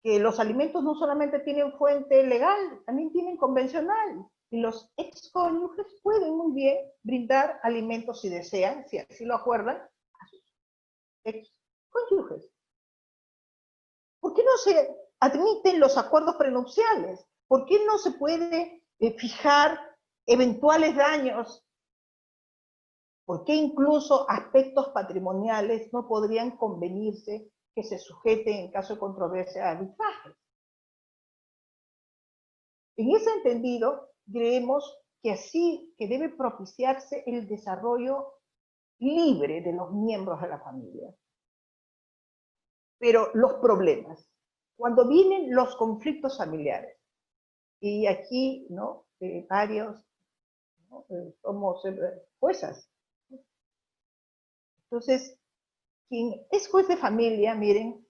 que los alimentos no solamente tienen fuente legal, también tienen convencional? Y los excónyuges pueden muy bien brindar alimentos si desean, si así lo acuerdan, a sus excónyuges. ¿Por qué no se admiten los acuerdos prenupciales? ¿Por qué no se puede fijar eventuales daños? ¿Por qué incluso aspectos patrimoniales no podrían convenirse que se sujeten en caso de controversia a arbitraje? En ese entendido, creemos que así que debe propiciarse el desarrollo libre de los miembros de la familia. Pero los problemas, cuando vienen los conflictos familiares, y aquí, ¿no? Varios, ¿no? Somos juezas. Entonces, quien es juez de familia, miren,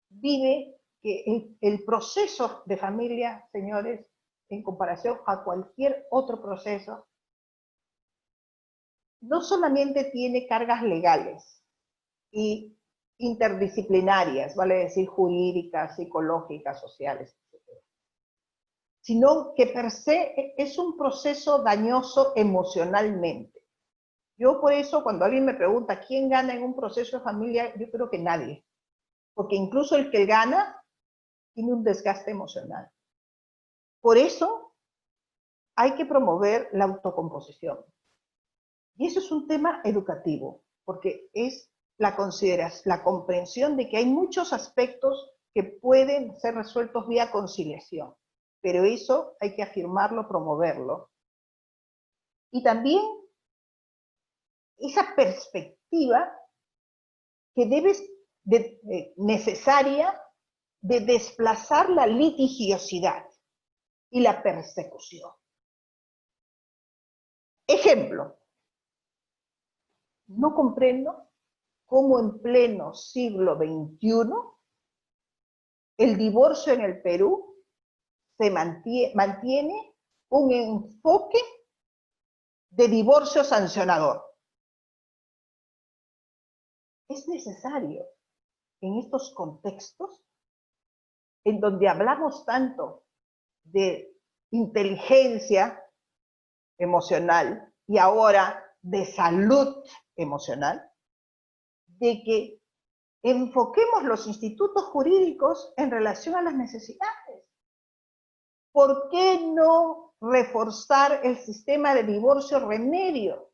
vive que el proceso de familia, señores, en comparación a cualquier otro proceso, no solamente tiene cargas legales y interdisciplinarias, vale decir jurídicas, psicológicas, sociales, etc., sino que per se es un proceso dañoso emocionalmente. Yo por eso, cuando alguien me pregunta quién gana en un proceso de familia, yo creo que nadie. Porque incluso el que gana tiene un desgaste emocional. Por eso hay que promover la autocomposición. Y eso es un tema educativo, porque es la comprensión de que hay muchos aspectos que pueden ser resueltos vía conciliación. Pero eso hay que afirmarlo, promoverlo. Y también esa perspectiva que necesaria de desplazar la litigiosidad y la persecución. Ejemplo, no comprendo cómo en pleno siglo XXI el divorcio en el Perú se mantiene un enfoque de divorcio sancionador. Es necesario en estos contextos en donde hablamos tanto de inteligencia emocional y ahora de salud emocional, de que enfoquemos los institutos jurídicos en relación a las necesidades. ¿Por qué no reforzar el sistema de divorcio remedio,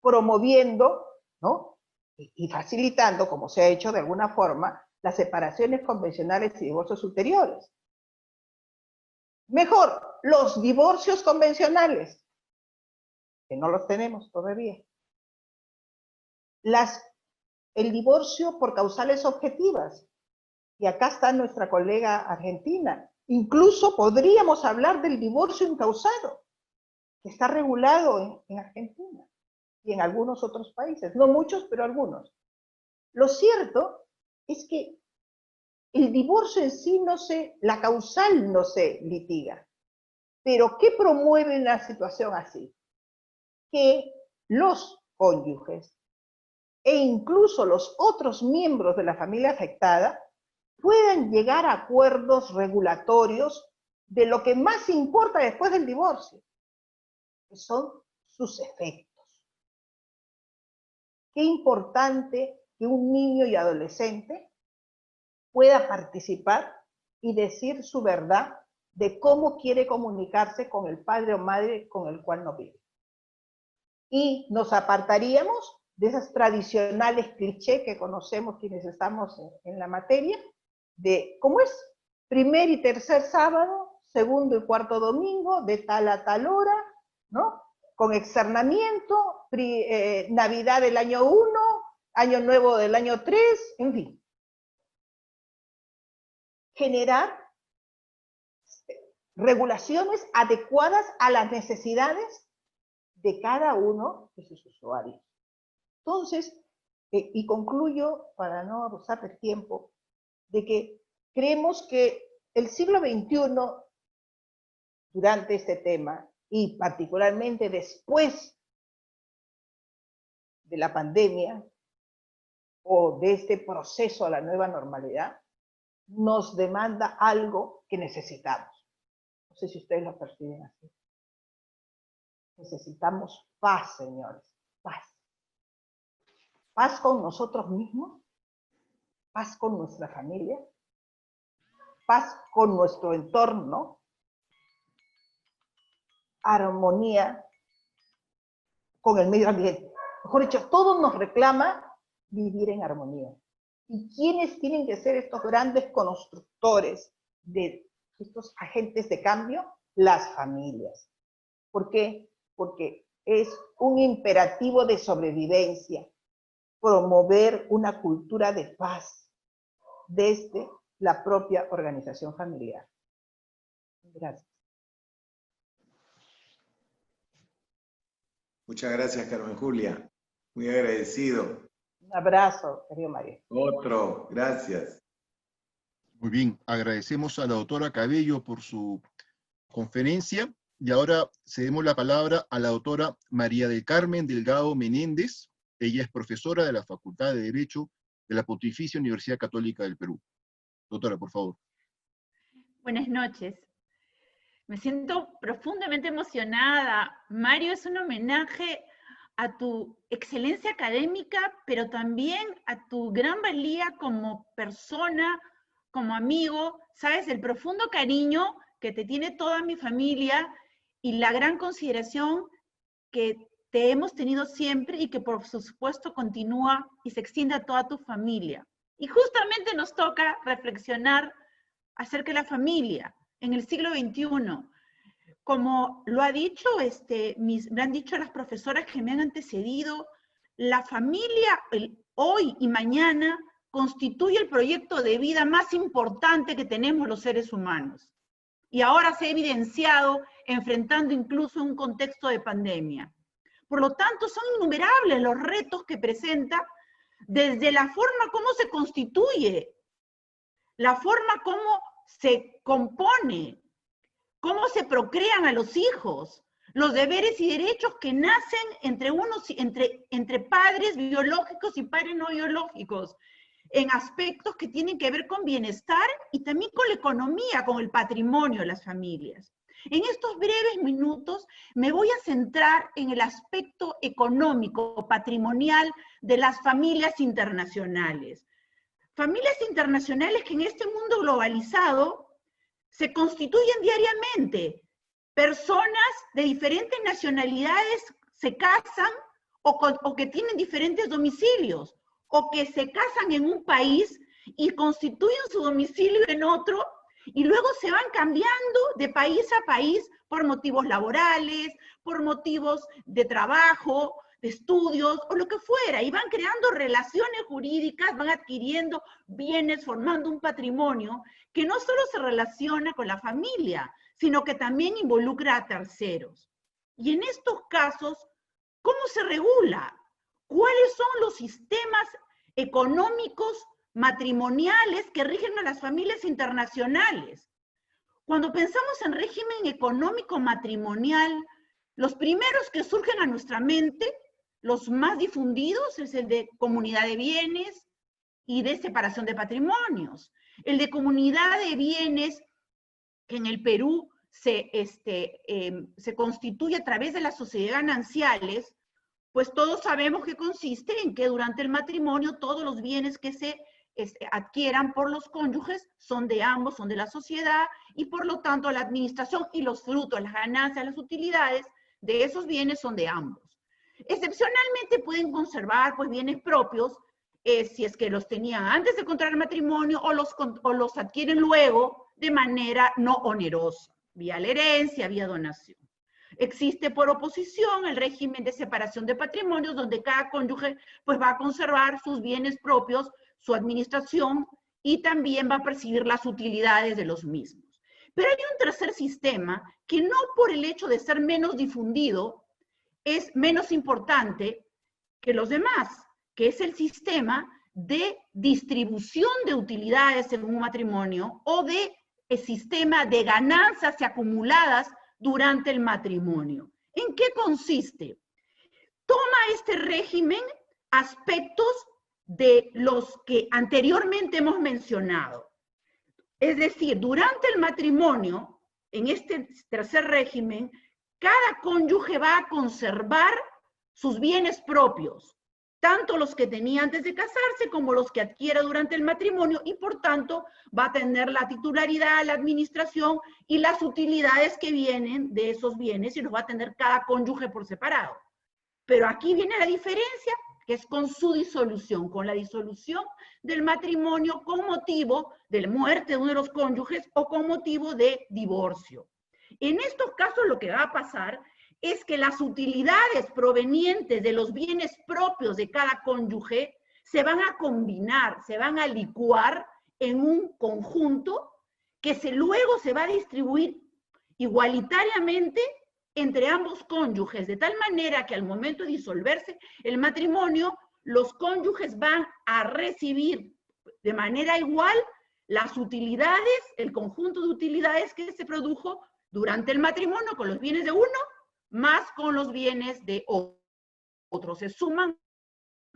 promoviendo, ¿no?, y facilitando, como se ha hecho de alguna forma, las separaciones convencionales y divorcios ulteriores? Mejor, los divorcios convencionales, que no los tenemos todavía. El divorcio por causales objetivas, y acá está nuestra colega argentina. Incluso podríamos hablar del divorcio incausado, que está regulado en Argentina y en algunos otros países, no muchos, pero algunos. Lo cierto es que el divorcio en sí la causal no se litiga, pero ¿qué promueve una situación así? Que los cónyuges e incluso los otros miembros de la familia afectada puedan llegar a acuerdos regulatorios de lo que más importa después del divorcio, que son sus efectos. Qué importante que un niño y adolescente pueda participar y decir su verdad de cómo quiere comunicarse con el padre o madre con el cual no vive. Y nos apartaríamos de esas tradicionales clichés que conocemos quienes estamos en la materia, de cómo es primer y tercer sábado, segundo y cuarto domingo, de tal a tal hora, ¿no? Con externamiento, Navidad del año 1, Año Nuevo del año 3, en fin. Generar regulaciones adecuadas a las necesidades de cada uno de sus usuarios. Entonces, y concluyo, para no abusar del tiempo, de que creemos que el siglo XXI, durante este tema, y particularmente después de la pandemia, o de este proceso a la nueva normalidad, nos demanda algo que necesitamos. No sé si ustedes lo perciben así. Necesitamos paz, señores, paz. Paz con nosotros mismos, paz con nuestra familia, paz con nuestro entorno, armonía con el medio ambiente. Mejor dicho, todo nos reclama vivir en armonía. ¿Y quiénes tienen que ser estos grandes constructores de estos agentes de cambio? Las familias. ¿Por qué? Porque es un imperativo de sobrevivencia promover una cultura de paz desde la propia organización familiar. Gracias. Muchas gracias, Carmen Julia. Muy agradecido. Un abrazo, querido María. Otro, gracias. Muy bien, agradecemos a la doctora Cabello por su conferencia y ahora cedemos la palabra a la doctora María del Carmen Delgado Menéndez. Ella es profesora de la Facultad de Derecho de la Pontificia Universidad Católica del Perú. Doctora, por favor. Buenas noches. Me siento profundamente emocionada. Mario, es un homenaje a tu excelencia académica, pero también a tu gran valía como persona, como amigo. Sabes, el profundo cariño que te tiene toda mi familia y la gran consideración que te hemos tenido siempre y que por supuesto continúa y se extiende a toda tu familia. Y justamente nos toca reflexionar acerca de la familia en el siglo XXI. Como lo ha dicho, me han dicho las profesoras que me han antecedido, la familia hoy y mañana constituye el proyecto de vida más importante que tenemos los seres humanos. Y ahora se ha evidenciado enfrentando incluso un contexto de pandemia. Por lo tanto, son innumerables los retos que presenta desde la forma como se constituye, la forma como se compone, cómo se procrean a los hijos, los deberes y derechos que nacen entre padres biológicos y padres no biológicos, en aspectos que tienen que ver con bienestar y también con la economía, con el patrimonio de las familias. En estos breves minutos me voy a centrar en el aspecto económico, patrimonial de las familias internacionales. Familias internacionales que en este mundo globalizado se constituyen diariamente. Personas de diferentes nacionalidades se casan o que tienen diferentes domicilios, o que se casan en un país y constituyen su domicilio en otro, y luego se van cambiando de país a país por motivos laborales, por motivos de trabajo, de estudios, o lo que fuera, y van creando relaciones jurídicas, van adquiriendo bienes, formando un patrimonio que no solo se relaciona con la familia, sino que también involucra a terceros. Y en estos casos, ¿cómo se regula? ¿Cuáles son los sistemas económicos matrimoniales que rigen a las familias internacionales? Cuando pensamos en régimen económico matrimonial, los primeros que surgen a nuestra mente, los más difundidos, es el de comunidad de bienes y de separación de patrimonios. El de comunidad de bienes que en el Perú se constituye a través de las sociedades gananciales, pues todos sabemos que consiste en que durante el matrimonio todos los bienes que se adquieran por los cónyuges son de ambos, son de la sociedad, y por lo tanto la administración y los frutos, las ganancias, las utilidades de esos bienes son de ambos. Excepcionalmente pueden conservar pues bienes propios si es que los tenían antes de contraer matrimonio o los adquieren luego de manera no onerosa, vía la herencia, vía donación. Existe por oposición el régimen de separación de patrimonios, donde cada cónyuge pues va a conservar sus bienes propios, su administración, y también va a percibir las utilidades de los mismos. Pero hay un tercer sistema que no por el hecho de ser menos difundido es menos importante que los demás, que es el sistema de distribución de utilidades en un matrimonio o de el sistema de ganancias acumuladas durante el matrimonio. ¿En qué consiste? Toma este régimen aspectos de los que anteriormente hemos mencionado. Es decir, durante el matrimonio, en este tercer régimen, cada cónyuge va a conservar sus bienes propios, tanto los que tenía antes de casarse como los que adquiera durante el matrimonio, y por tanto va a tener la titularidad, la administración y las utilidades que vienen de esos bienes, y los va a tener cada cónyuge por separado. Pero aquí viene la diferencia, que es con su disolución, con la disolución del matrimonio con motivo de la muerte de uno de los cónyuges o con motivo de divorcio. En estos casos lo que va a pasar es que las utilidades provenientes de los bienes propios de cada cónyuge se van a combinar, se van a licuar en un conjunto que luego se va a distribuir igualitariamente entre ambos cónyuges, de tal manera que al momento de disolverse el matrimonio, los cónyuges van a recibir de manera igual las utilidades, el conjunto de utilidades que se produjo durante el matrimonio con los bienes de uno, más con los bienes de otro. Se suman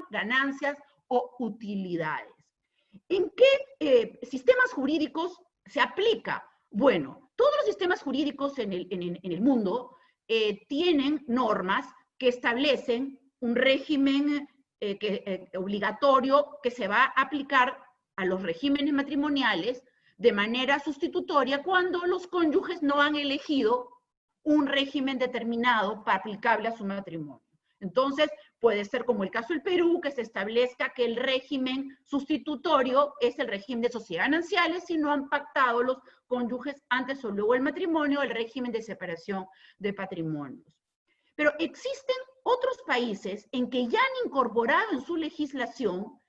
ganancias o utilidades. ¿En qué sistemas jurídicos se aplica? Bueno, todos los sistemas jurídicos en el mundo tienen normas que establecen un régimen obligatorio que se va a aplicar a los regímenes matrimoniales de manera sustitutoria cuando los cónyuges no han elegido un régimen determinado para aplicable a su matrimonio. Entonces, puede ser como el caso del Perú, que se establezca que el régimen sustitutorio es el régimen de sociedades gananciales si no han pactado los cónyuges antes o luego del matrimonio el régimen de separación de patrimonios. Pero existen otros países en que ya han incorporado en su legislación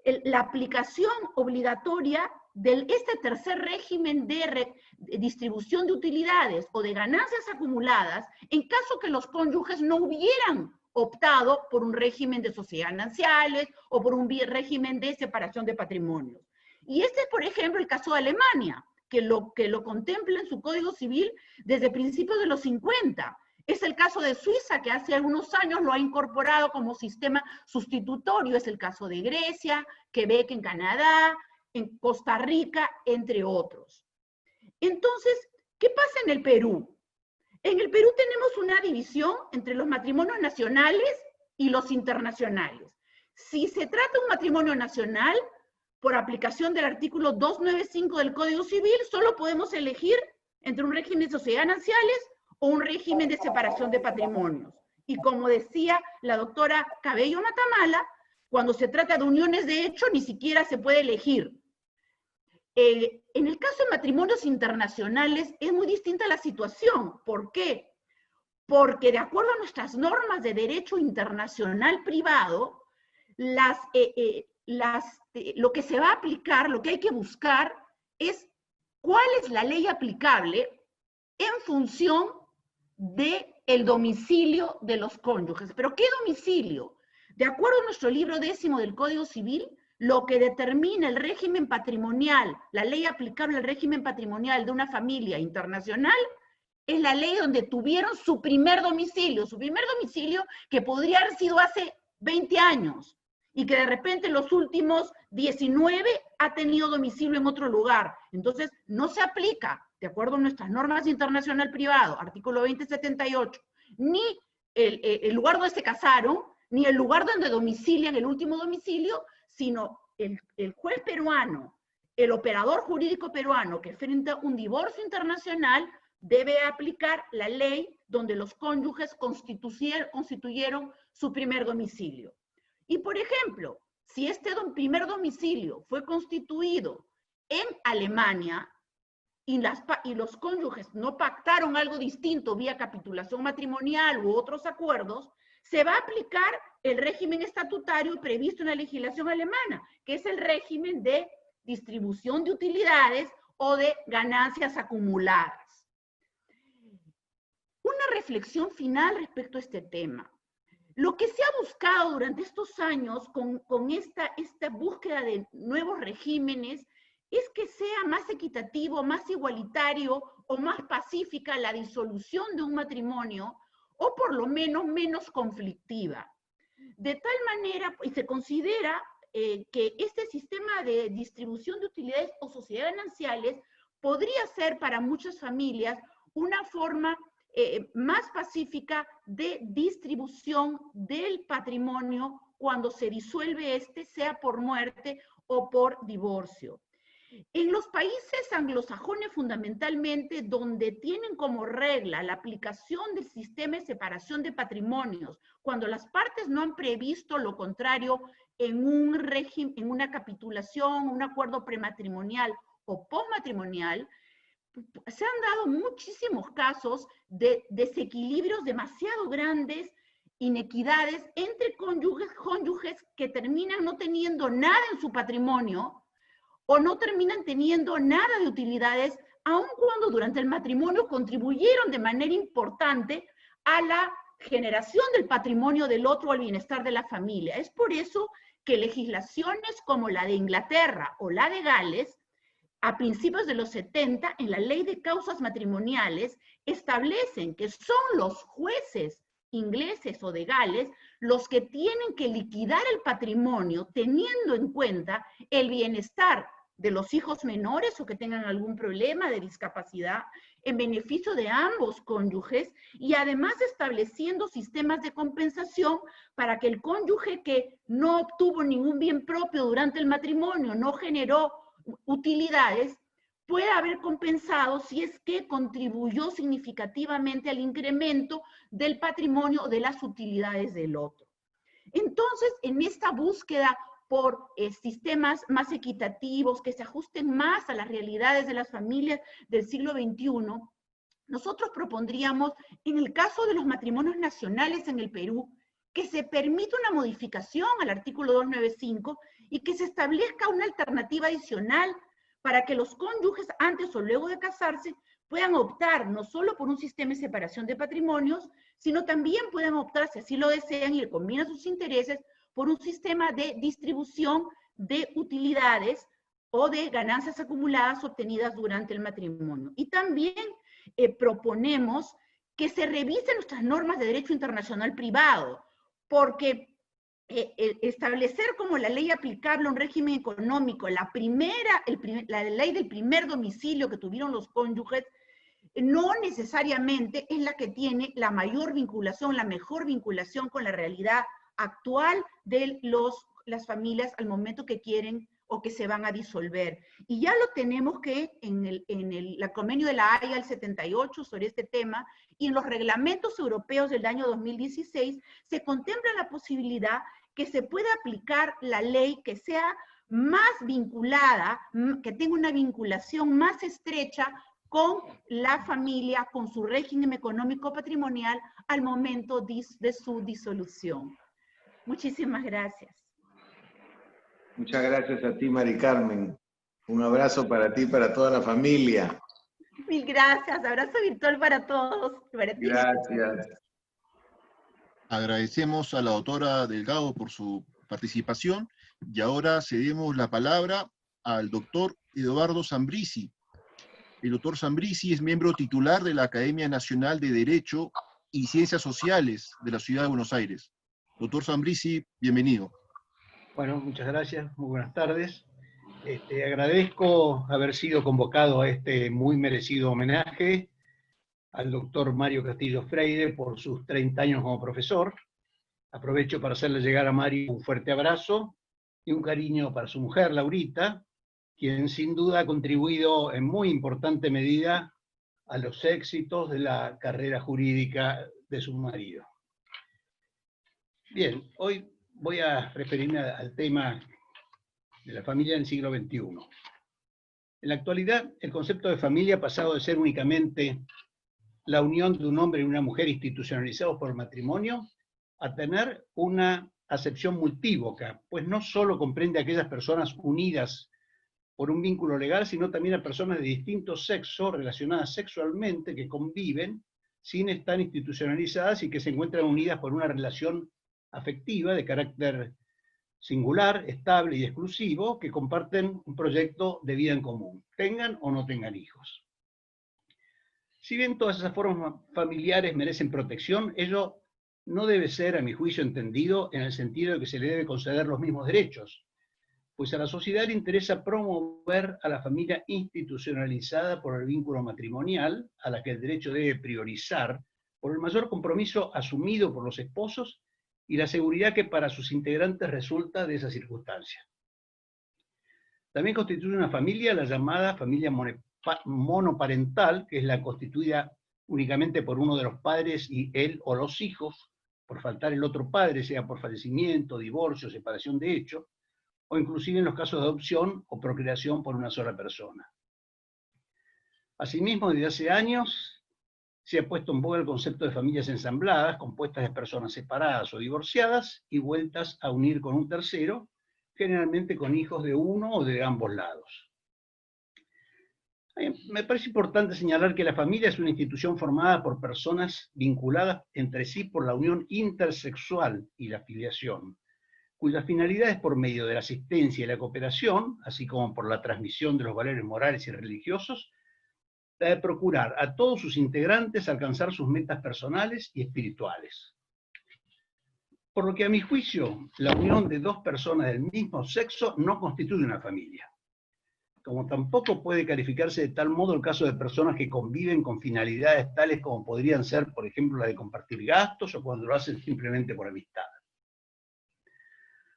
la aplicación obligatoria de este tercer régimen de distribución de utilidades o de ganancias acumuladas en caso que los cónyuges no hubieran optado por un régimen de sociedades gananciales o por un régimen de separación de patrimonios. Y este es, por ejemplo, el caso de Alemania, que lo contempla en su Código Civil desde principios de los 50. Es el caso de Suiza, que hace algunos años lo ha incorporado como sistema sustitutorio. Es el caso de Grecia, Quebec en Canadá, en Costa Rica, entre otros. Entonces, ¿qué pasa en el Perú? En el Perú tenemos una división entre los matrimonios nacionales y los internacionales. Si se trata de un matrimonio nacional, por aplicación del artículo 295 del Código Civil, solo podemos elegir entre un régimen de sociedades gananciales o un régimen de separación de patrimonios. Y como decía la doctora Cabello Matamala, cuando se trata de uniones de hecho, ni siquiera se puede elegir. En el caso de matrimonios internacionales es muy distinta la situación. ¿Por qué? Porque de acuerdo a nuestras normas de derecho internacional privado, lo que se va a aplicar, lo que hay que buscar es cuál es la ley aplicable en función del domicilio de los cónyuges. ¿Pero qué domicilio? De acuerdo a nuestro libro 10 del Código Civil, lo que determina el régimen patrimonial, la ley aplicable al régimen patrimonial de una familia internacional, es la ley donde tuvieron su primer domicilio que podría haber sido hace 20 años, y que de repente en los últimos 19 ha tenido domicilio en otro lugar. Entonces, no se aplica, de acuerdo a nuestras normas internacional privado, artículo 2078, ni el lugar donde se casaron, ni el lugar donde domicilian el último domicilio, sino el juez peruano, el operador jurídico peruano que frente a un divorcio internacional debe aplicar la ley donde los cónyuges constituyeron su primer domicilio. Y por ejemplo, si este primer domicilio fue constituido en Alemania y los cónyuges no pactaron algo distinto vía capitulación matrimonial u otros acuerdos, se va a aplicar el régimen estatutario previsto en la legislación alemana, que es el régimen de distribución de utilidades o de ganancias acumuladas. Una reflexión final respecto a este tema. Lo que se ha buscado durante estos años con esta búsqueda de nuevos regímenes es que sea más equitativo, más igualitario o más pacífica la disolución de un matrimonio, o por lo menos conflictiva. De tal manera, y se considera que este sistema de distribución de utilidades o sociedades gananciales podría ser para muchas familias una forma más pacífica de distribución del patrimonio cuando se disuelve sea por muerte o por divorcio. En los países anglosajones fundamentalmente, donde tienen como regla la aplicación del sistema de separación de patrimonios, cuando las partes no han previsto lo contrario en un régimen, en una capitulación, un acuerdo prematrimonial o postmatrimonial, se han dado muchísimos casos de desequilibrios demasiado grandes, inequidades entre cónyuges que terminan no teniendo nada en su patrimonio, o no terminan teniendo nada de utilidades, aun cuando durante el matrimonio contribuyeron de manera importante a la generación del patrimonio del otro, al bienestar de la familia. Es por eso que legislaciones como la de Inglaterra o la de Gales, a principios de los 70, en la ley de causas matrimoniales, establecen que son los jueces ingleses o de Gales los que tienen que liquidar el patrimonio teniendo en cuenta el bienestar de los hijos menores o que tengan algún problema de discapacidad en beneficio de ambos cónyuges, y además estableciendo sistemas de compensación para que el cónyuge que no obtuvo ningún bien propio durante el matrimonio, no generó utilidades, pueda haber compensado si es que contribuyó significativamente al incremento del patrimonio o de las utilidades del otro. Entonces, en esta búsqueda por sistemas más equitativos, que se ajusten más a las realidades de las familias del siglo XXI, nosotros propondríamos, en el caso de los matrimonios nacionales en el Perú, que se permita una modificación al artículo 295 y que se establezca una alternativa adicional para que los cónyuges, antes o luego de casarse, puedan optar no solo por un sistema de separación de patrimonios, sino también puedan optar, si así lo desean y le conviene a sus intereses, por un sistema de distribución de utilidades o de ganancias acumuladas obtenidas durante el matrimonio. Y también proponemos que se revisen nuestras normas de derecho internacional privado, porque establecer como la ley aplicable a un régimen económico, la ley del primer domicilio que tuvieron los cónyuges, no necesariamente es la que tiene la mayor vinculación, la mejor vinculación con la realidad actual de las familias al momento que quieren o que se van a disolver. Y ya lo tenemos que en el convenio de la Haya del 78 sobre este tema, y en los reglamentos europeos del año 2016 se contempla la posibilidad que se pueda aplicar la ley que sea más vinculada, que tenga una vinculación más estrecha con la familia, con su régimen económico patrimonial al momento de su disolución. Muchísimas gracias. Muchas gracias a ti, Mari Carmen. Un abrazo para ti y para toda la familia. Mil gracias. Abrazo virtual para todos. Para ti. Gracias. Agradecemos a la doctora Delgado por su participación y ahora cedemos la palabra al doctor Eduardo Zambrisi. El doctor Zambrisi es miembro titular de la Academia Nacional de Derecho y Ciencias Sociales de la Ciudad de Buenos Aires. Doctor Zambrisi, bienvenido. Bueno, muchas gracias, muy buenas tardes. Agradezco haber sido convocado a este muy merecido homenaje al doctor Mario Castillo Freire por sus 30 años como profesor. Aprovecho para hacerle llegar a Mario un fuerte abrazo y un cariño para su mujer, Laurita, quien sin duda ha contribuido en muy importante medida a los éxitos de la carrera jurídica de su marido. Bien, hoy voy a referirme al tema de la familia en el siglo XXI. En la actualidad, el concepto de familia ha pasado de ser únicamente la unión de un hombre y una mujer institucionalizados por el matrimonio a tener una acepción multívoca, pues no solo comprende a aquellas personas unidas por un vínculo legal, sino también a personas de distintos sexos relacionadas sexualmente que conviven sin estar institucionalizadas y que se encuentran unidas por una relación afectiva de carácter singular, estable y exclusivo, que comparten un proyecto de vida en común, tengan o no tengan hijos. Si bien todas esas formas familiares merecen protección, ello no debe ser, a mi juicio, entendido en el sentido de que se le debe conceder los mismos derechos, pues a la sociedad le interesa promover a la familia institucionalizada por el vínculo matrimonial, a la que el derecho debe priorizar por el mayor compromiso asumido por los esposos y la seguridad que para sus integrantes resulta de esa circunstancia. También constituye una familia la llamada familia monoparental, que es la constituida únicamente por uno de los padres y él o los hijos, por faltar el otro padre, sea por fallecimiento, divorcio, separación de hecho, o inclusive en los casos de adopción o procreación por una sola persona. Asimismo, desde hace años se ha puesto en boga el concepto de familias ensambladas, compuestas de personas separadas o divorciadas y vueltas a unir con un tercero, generalmente con hijos de uno o de ambos lados. Me parece importante señalar que la familia es una institución formada por personas vinculadas entre sí por la unión intersexual y la filiación, cuya finalidad es por medio de la asistencia y la cooperación, así como por la transmisión de los valores morales y religiosos, la de procurar a todos sus integrantes alcanzar sus metas personales y espirituales. Por lo que a mi juicio, la unión de dos personas del mismo sexo no constituye una familia, como tampoco puede calificarse de tal modo el caso de personas que conviven con finalidades tales como podrían ser, por ejemplo, la de compartir gastos o cuando lo hacen simplemente por amistad.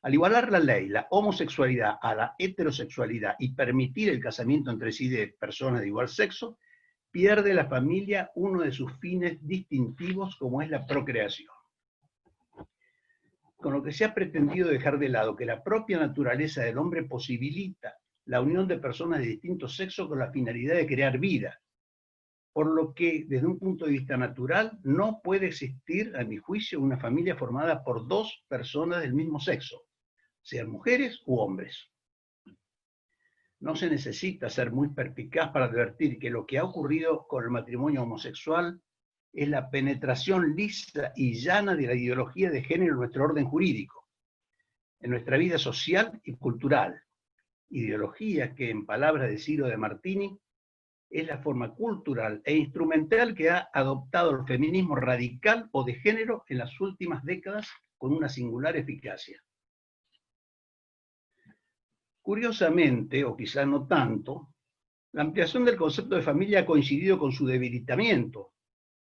Al igualar la ley, la homosexualidad a la heterosexualidad y permitir el casamiento entre sí de personas de igual sexo, pierde la familia uno de sus fines distintivos como es la procreación. Con lo que se ha pretendido dejar de lado que la propia naturaleza del hombre posibilita la unión de personas de distintos sexos con la finalidad de crear vida, por lo que desde un punto de vista natural no puede existir, a mi juicio, una familia formada por dos personas del mismo sexo, sean mujeres u hombres. No se necesita ser muy perspicaz para advertir que lo que ha ocurrido con el matrimonio homosexual es la penetración lisa y llana de la ideología de género en nuestro orden jurídico, en nuestra vida social y cultural, ideología que, en palabras de Ciro de Martini, es la forma cultural e instrumental que ha adoptado el feminismo radical o de género en las últimas décadas con una singular eficacia. Curiosamente, o quizá no tanto, la ampliación del concepto de familia ha coincidido con su debilitamiento,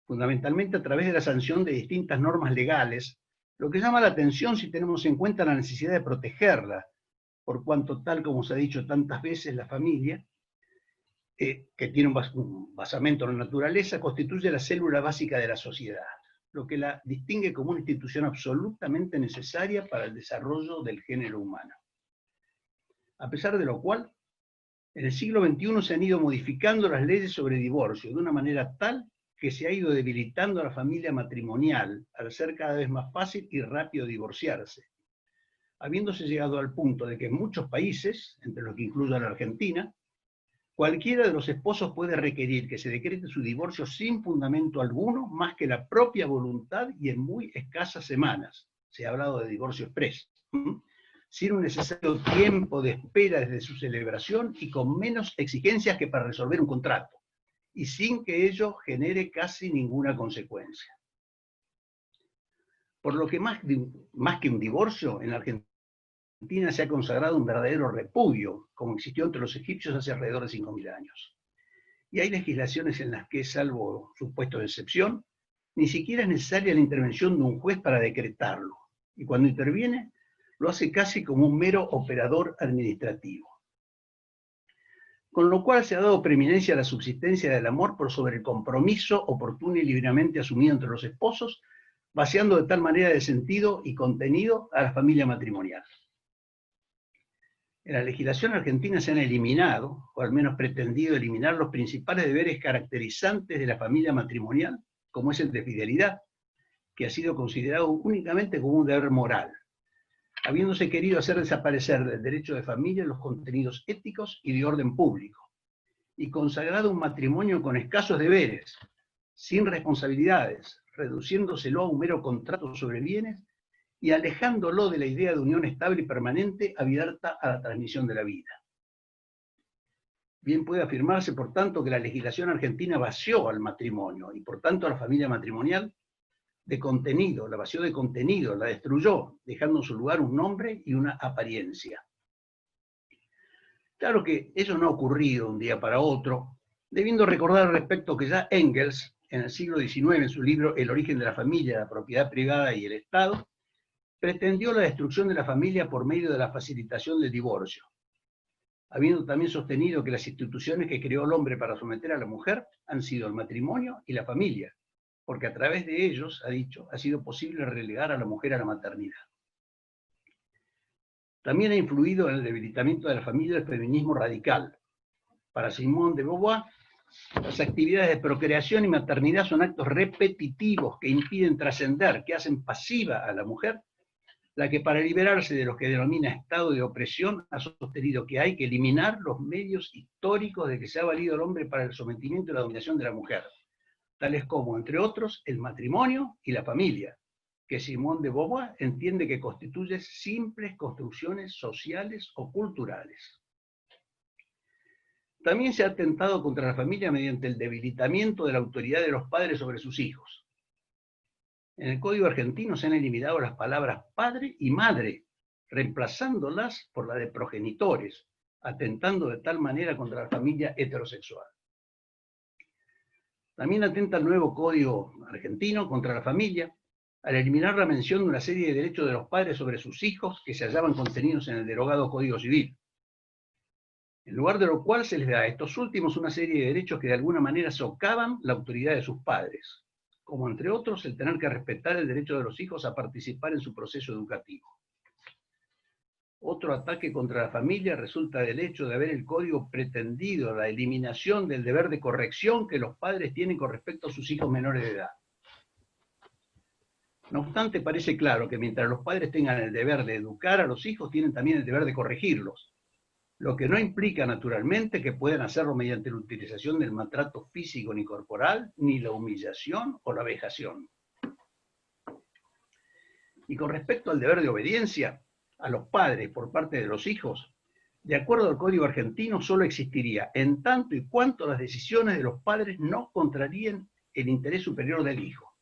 fundamentalmente a través de la sanción de distintas normas legales, lo que llama la atención si tenemos en cuenta la necesidad de protegerla, por cuanto, tal como se ha dicho tantas veces, la familia, que tiene un basamento en la naturaleza, constituye la célula básica de la sociedad, lo que la distingue como una institución absolutamente necesaria para el desarrollo del género humano. A pesar de lo cual, en el siglo XXI se han ido modificando las leyes sobre divorcio de una manera tal que se ha ido debilitando a la familia matrimonial al ser cada vez más fácil y rápido divorciarse, habiéndose llegado al punto de que en muchos países, entre los que incluyo a la Argentina, cualquiera de los esposos puede requerir que se decrete su divorcio sin fundamento alguno, más que la propia voluntad y en muy escasas semanas. Se ha hablado de divorcio exprés, sin un necesario tiempo de espera desde su celebración y con menos exigencias que para resolver un contrato, y sin que ello genere casi ninguna consecuencia. Por lo que más que un divorcio, en la Argentina Argentina se ha consagrado un verdadero repudio, como existió entre los egipcios hace alrededor de 5.000 años. Y hay legislaciones en las que, salvo supuestos de excepción, ni siquiera es necesaria la intervención de un juez para decretarlo. Y cuando interviene, lo hace casi como un mero operador administrativo. Con lo cual se ha dado preeminencia a la subsistencia del amor por sobre el compromiso oportuno y libremente asumido entre los esposos, vaciando de tal manera de sentido y contenido a la familia matrimonial. En la legislación argentina se han eliminado, o al menos pretendido eliminar, los principales deberes caracterizantes de la familia matrimonial, como es el de fidelidad, que ha sido considerado únicamente como un deber moral, habiéndose querido hacer desaparecer del derecho de familia los contenidos éticos y de orden público, y consagrado un matrimonio con escasos deberes, sin responsabilidades, reduciéndoselo a un mero contrato sobre bienes y alejándolo de la idea de unión estable y permanente abierta a la transmisión de la vida. Bien puede afirmarse, por tanto, que la legislación argentina vació al matrimonio y, por tanto, a la familia matrimonial de contenido, la vació de contenido, la destruyó, dejando en su lugar un nombre y una apariencia. Claro que eso no ha ocurrido un día para otro, debiendo recordar al respecto que ya Engels, en el siglo XIX, en su libro El origen de la familia, la propiedad privada y el Estado, pretendió la destrucción de la familia por medio de la facilitación del divorcio, habiendo también sostenido que las instituciones que creó el hombre para someter a la mujer han sido el matrimonio y la familia, porque a través de ellos, ha dicho, ha sido posible relegar a la mujer a la maternidad. También ha influido en el debilitamiento de la familia el feminismo radical. Para Simone de Beauvoir, las actividades de procreación y maternidad son actos repetitivos que impiden trascender, que hacen pasiva a la mujer, la que para liberarse de lo que denomina estado de opresión ha sostenido que hay que eliminar los medios históricos de que se ha valido el hombre para el sometimiento y la dominación de la mujer, tales como, entre otros, el matrimonio y la familia, que Simone de Beauvoir entiende que constituyen simples construcciones sociales o culturales. También se ha atentado contra la familia mediante el debilitamiento de la autoridad de los padres sobre sus hijos. En el Código argentino se han eliminado las palabras padre y madre, reemplazándolas por la de progenitores, atentando de tal manera contra la familia heterosexual. También atenta el nuevo Código argentino contra la familia, al eliminar la mención de una serie de derechos de los padres sobre sus hijos que se hallaban contenidos en el derogado Código Civil. En lugar de lo cual se les da a estos últimos una serie de derechos que de alguna manera socavan la autoridad de sus padres, como entre otros el tener que respetar el derecho de los hijos a participar en su proceso educativo. Otro ataque contra la familia resulta del hecho de haber el Código pretendido la eliminación del deber de corrección que los padres tienen con respecto a sus hijos menores de edad. No obstante, parece claro que mientras los padres tengan el deber de educar a los hijos, tienen también el deber de corregirlos, lo que no implica naturalmente que puedan hacerlo mediante la utilización del maltrato físico ni corporal, ni la humillación o la vejación. Y con respecto al deber de obediencia a los padres por parte de los hijos, de acuerdo al Código argentino, solo existiría en tanto y cuanto las decisiones de los padres no contraríen el interés superior del hijo.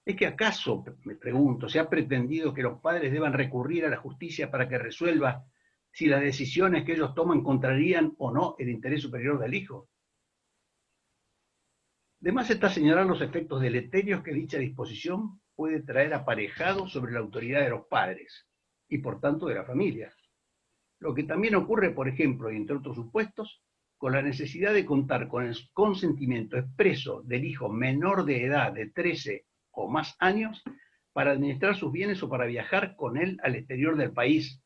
¿Es que acaso, me pregunto, se ha pretendido que los padres deban recurrir a la justicia para que resuelva si las decisiones que ellos toman contrarían o no el interés superior del hijo? Además está señalar los efectos deleterios que dicha disposición puede traer aparejados sobre la autoridad de los padres, y por tanto de la familia. Lo que también ocurre, por ejemplo, y entre otros supuestos, con la necesidad de contar con el consentimiento expreso del hijo menor de edad de 13 o más años para administrar sus bienes o para viajar con él al exterior del país,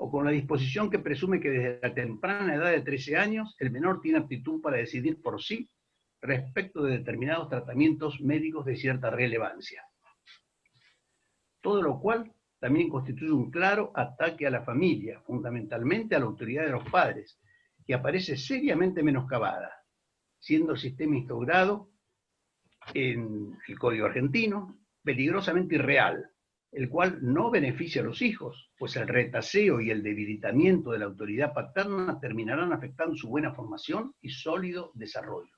o con la disposición que presume que desde la temprana edad de 13 años el menor tiene aptitud para decidir por sí respecto de determinados tratamientos médicos de cierta relevancia. Todo lo cual también constituye un claro ataque a la familia, fundamentalmente a la autoridad de los padres, que aparece seriamente menoscabada, siendo el sistema instaurado en el Código argentino peligrosamente irreal, el cual no beneficia a los hijos, pues el retaseo y el debilitamiento de la autoridad paterna terminarán afectando su buena formación y sólido desarrollo.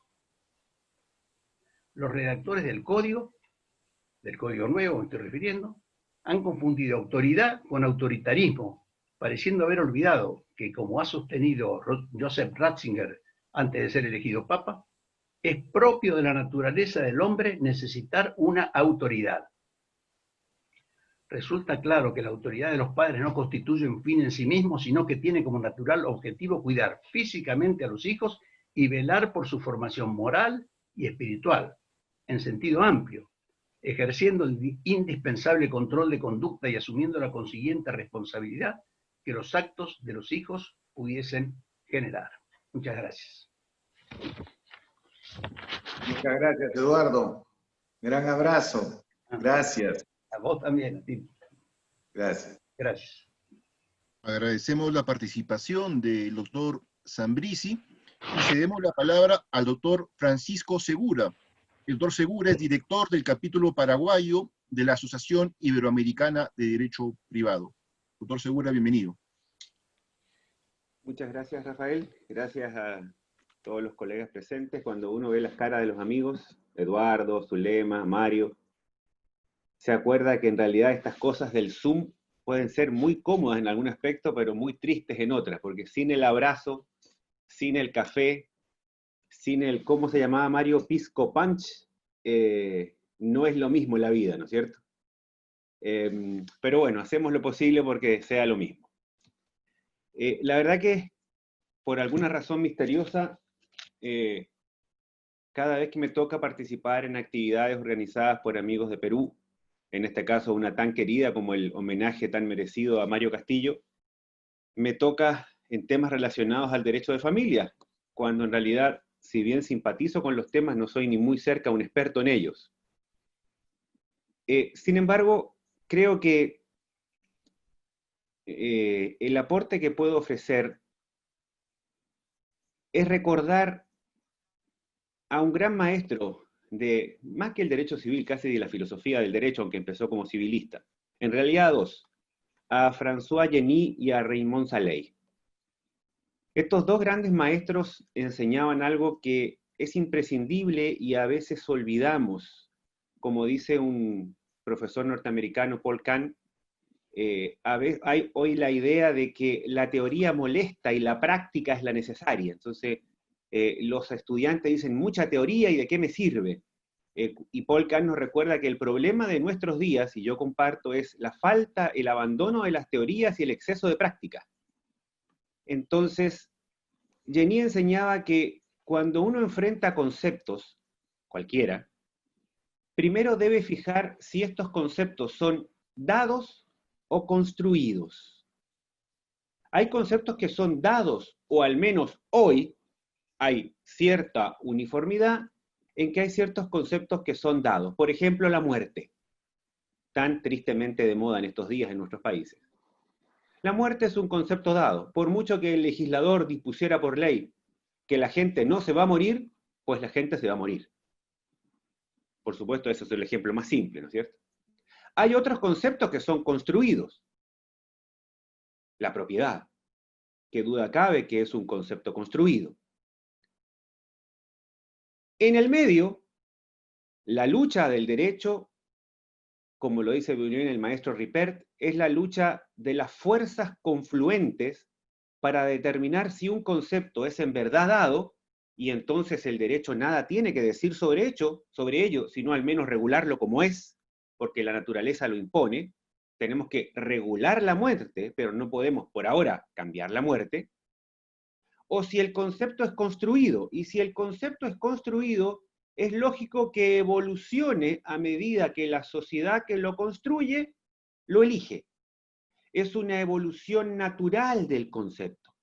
Los redactores del Código nuevo me estoy refiriendo, Han confundido autoridad con autoritarismo, pareciendo haber olvidado que, como ha sostenido Joseph Ratzinger antes de ser elegido papa, es propio de la naturaleza del hombre necesitar una autoridad. Resulta claro que la autoridad de los padres no constituye un fin en sí mismo, sino que tiene como natural objetivo cuidar físicamente a los hijos y velar por su formación moral y espiritual, en sentido amplio, ejerciendo el indispensable control de conducta y asumiendo la consiguiente responsabilidad que los actos de los hijos pudiesen generar. Muchas gracias. Muchas gracias, Eduardo. Gran abrazo. Gracias. A vos también, a ti. Gracias. Gracias. Agradecemos la participación del doctor Zambrisi y cedemos la palabra al doctor Francisco Segura. El doctor Segura es director del capítulo paraguayo de la Asociación Iberoamericana de Derecho Privado. Doctor Segura, bienvenido. Muchas gracias, Rafael. Gracias a todos los colegas presentes. Cuando uno ve las caras de los amigos, Eduardo, Zulema, Mario, se acuerda que en realidad estas cosas del Zoom pueden ser muy cómodas en algún aspecto, pero muy tristes en otras, porque sin el abrazo, sin el café, sin el, ¿cómo se llamaba Mario? Pisco Punch, no es lo mismo la vida, ¿no es cierto? Pero bueno, hacemos lo posible porque sea lo mismo. La verdad que, por alguna razón misteriosa, cada vez que me toca participar en actividades organizadas por amigos de Perú, en este caso una tan querida como el homenaje tan merecido a Mario Castillo, me toca en temas relacionados al derecho de familia, cuando en realidad, si bien simpatizo con los temas, no soy ni muy cerca un experto en ellos. Sin embargo, creo que el aporte que puedo ofrecer es recordar a un gran maestro de, más que el derecho civil, casi de la filosofía del derecho, aunque empezó como civilista. En realidad a dos, a François Genis y a Raymond Saleil. Estos dos grandes maestros enseñaban algo que es imprescindible y a veces olvidamos. Como dice un profesor norteamericano, Paul Kahn, hay hoy la idea de que la teoría molesta y la práctica es la necesaria. Entonces, los estudiantes dicen mucha teoría y ¿de qué me sirve? Y Paul Kahn nos recuerda que el problema de nuestros días, y yo comparto, es la falta, el abandono de las teorías y el exceso de práctica. Entonces, Genis enseñaba que cuando uno enfrenta conceptos, cualquiera, primero debe fijar si estos conceptos son dados o construidos. Hay conceptos que son dados, o al menos hoy hay cierta uniformidad en que hay ciertos conceptos que son dados. Por ejemplo, la muerte, tan tristemente de moda en estos días en nuestros países. La muerte es un concepto dado. Por mucho que el legislador dispusiera por ley que la gente no se va a morir, pues la gente se va a morir. Por supuesto, ese es el ejemplo más simple, ¿no es cierto? Hay otros conceptos que son construidos. La propiedad, que duda cabe que es un concepto construido. En el medio, la lucha del derecho, como lo dice bien el maestro Ripert, es la lucha de las fuerzas confluentes para determinar si un concepto es en verdad dado, y entonces el derecho nada tiene que decir sobre ello, sino al menos regularlo como es, porque la naturaleza lo impone. Tenemos que regular la muerte, pero no podemos por ahora cambiar la muerte. O si el concepto es construido, y si el concepto es construido, es lógico que evolucione a medida que la sociedad que lo construye lo elige. Es una evolución natural del concepto.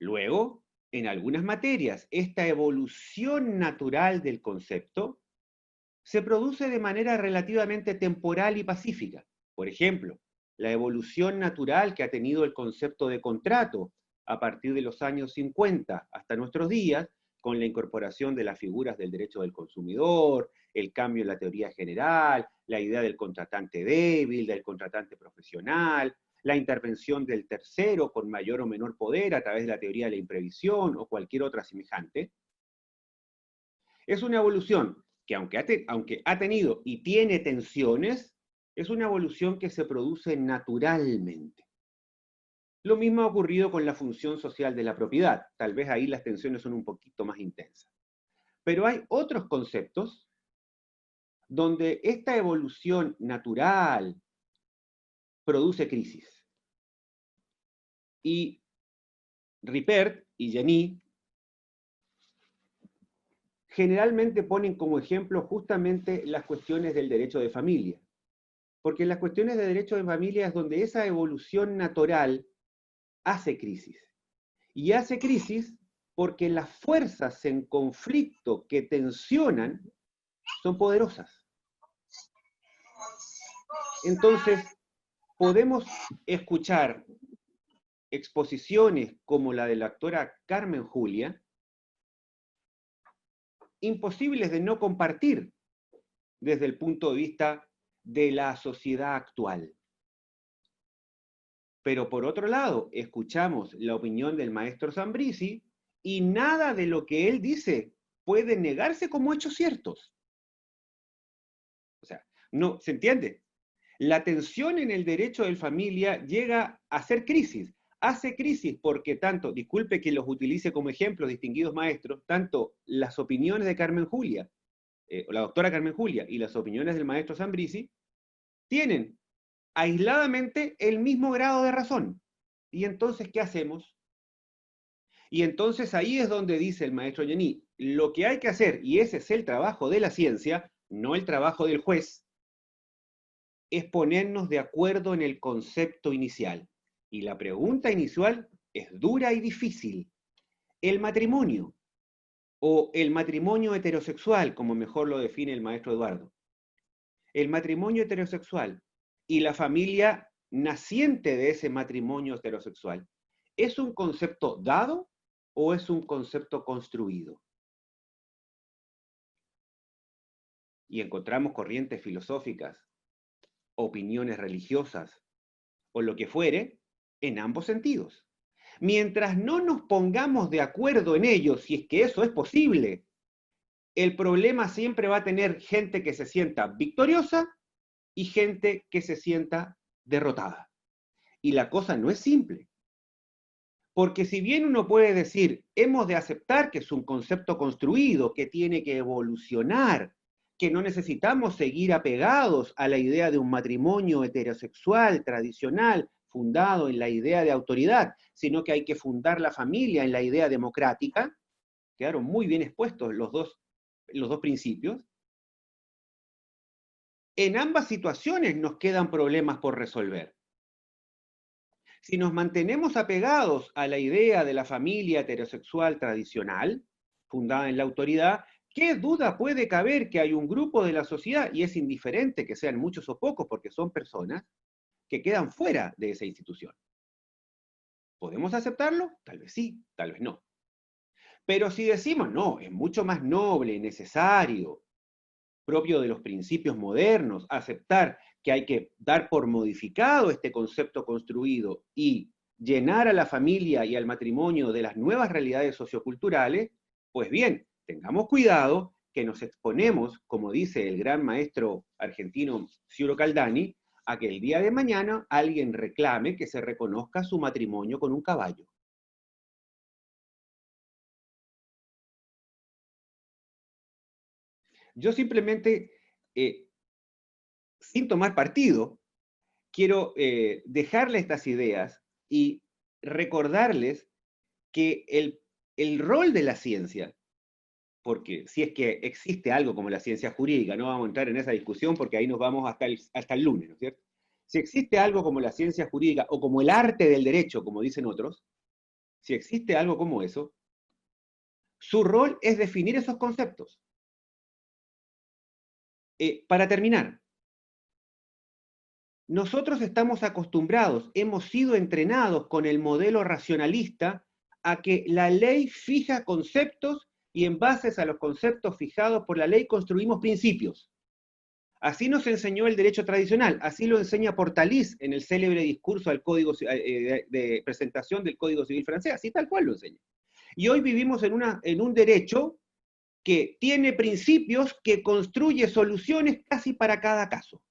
Luego, en algunas materias, esta evolución natural del concepto se produce de manera relativamente temporal y pacífica. Por ejemplo, la evolución natural que ha tenido el concepto de contrato a partir de los años 50 hasta nuestros días, con la incorporación de las figuras del derecho del consumidor, el cambio en la teoría general, la idea del contratante débil, del contratante profesional, la intervención del tercero con mayor o menor poder a través de la teoría de la imprevisión o cualquier otra semejante. Es una evolución que aunque ha tenido y tiene tensiones, Es una evolución que se produce naturalmente. Lo mismo ha ocurrido con la función social de la propiedad. Tal vez ahí las tensiones son un poquito más intensas. Pero hay otros conceptos donde esta evolución natural produce crisis. Y Ripert y Jenny generalmente ponen como ejemplo justamente las cuestiones del derecho de familia. Porque en las cuestiones de derecho de familia es donde esa evolución natural hace crisis. Y hace crisis porque las fuerzas en conflicto que tensionan son poderosas. Entonces, podemos escuchar exposiciones como la de la actora Carmen Julia, imposibles de no compartir desde el punto de vista de la sociedad actual. Pero por otro lado, escuchamos la opinión del maestro Zambrisi y nada de lo que él dice puede negarse como hechos ciertos. O sea, no, ¿se entiende? La tensión en el derecho de familia llega a ser crisis. Hace crisis porque tanto, disculpe que los utilice como ejemplos, distinguidos maestros, tanto las opiniones de Carmen Julia, o la doctora Carmen Julia, y las opiniones del maestro Zambrisi, tienen aisladamente el mismo grado de razón. ¿Y entonces qué hacemos? Y entonces ahí es donde dice el maestro Jenny, lo que hay que hacer, y ese es el trabajo de la ciencia, no el trabajo del juez, es ponernos de acuerdo en el concepto inicial. Y la pregunta inicial es dura y difícil. El matrimonio, o el matrimonio heterosexual, como mejor lo define el maestro Eduardo. El matrimonio heterosexual y la familia naciente de ese matrimonio heterosexual, ¿es un concepto dado o es un concepto construido? Y encontramos corrientes filosóficas, opiniones religiosas, o lo que fuere, en ambos sentidos. Mientras no nos pongamos de acuerdo en ello, si es que eso es posible, el problema siempre va a tener gente que se sienta victoriosa y gente que se sienta derrotada. Y la cosa no es simple. Porque si bien uno puede decir, hemos de aceptar que es un concepto construido, que tiene que evolucionar, que no necesitamos seguir apegados a la idea de un matrimonio heterosexual tradicional, fundado en la idea de autoridad, sino que hay que fundar la familia en la idea democrática, quedaron muy bien expuestos los dos principios. En ambas situaciones nos quedan problemas por resolver. Si nos mantenemos apegados a la idea de la familia heterosexual tradicional, fundada en la autoridad, ¿qué duda puede caber que hay un grupo de la sociedad, y es indiferente que sean muchos o pocos porque son personas, que quedan fuera de esa institución? ¿Podemos aceptarlo? Tal vez sí, tal vez no. Pero si decimos, no, es mucho más noble, necesario, propio de los principios modernos, aceptar que hay que dar por modificado este concepto construido y llenar a la familia y al matrimonio de las nuevas realidades socioculturales, pues bien, tengamos cuidado que nos exponemos, como dice el gran maestro argentino Ciuro Caldani, a que el día de mañana alguien reclame que se reconozca su matrimonio con un caballo. Yo simplemente, sin tomar partido, quiero dejarle estas ideas y recordarles que el rol de la ciencia, porque si es que existe algo como la ciencia jurídica, no vamos a entrar en esa discusión porque ahí nos vamos hasta el lunes, ¿no es cierto? Si existe algo como la ciencia jurídica o como el arte del derecho, como dicen otros, si existe algo como eso, su rol es definir esos conceptos. Para terminar, nosotros estamos acostumbrados, hemos sido entrenados con el modelo racionalista a que la ley fija conceptos y en base a los conceptos fijados por la ley construimos principios. Así nos enseñó el derecho tradicional, así lo enseña Portalis en el célebre discurso al código, de presentación del Código Civil francés, así tal cual lo enseña. Y hoy vivimos en un derecho que tiene principios, que construye soluciones casi para cada caso.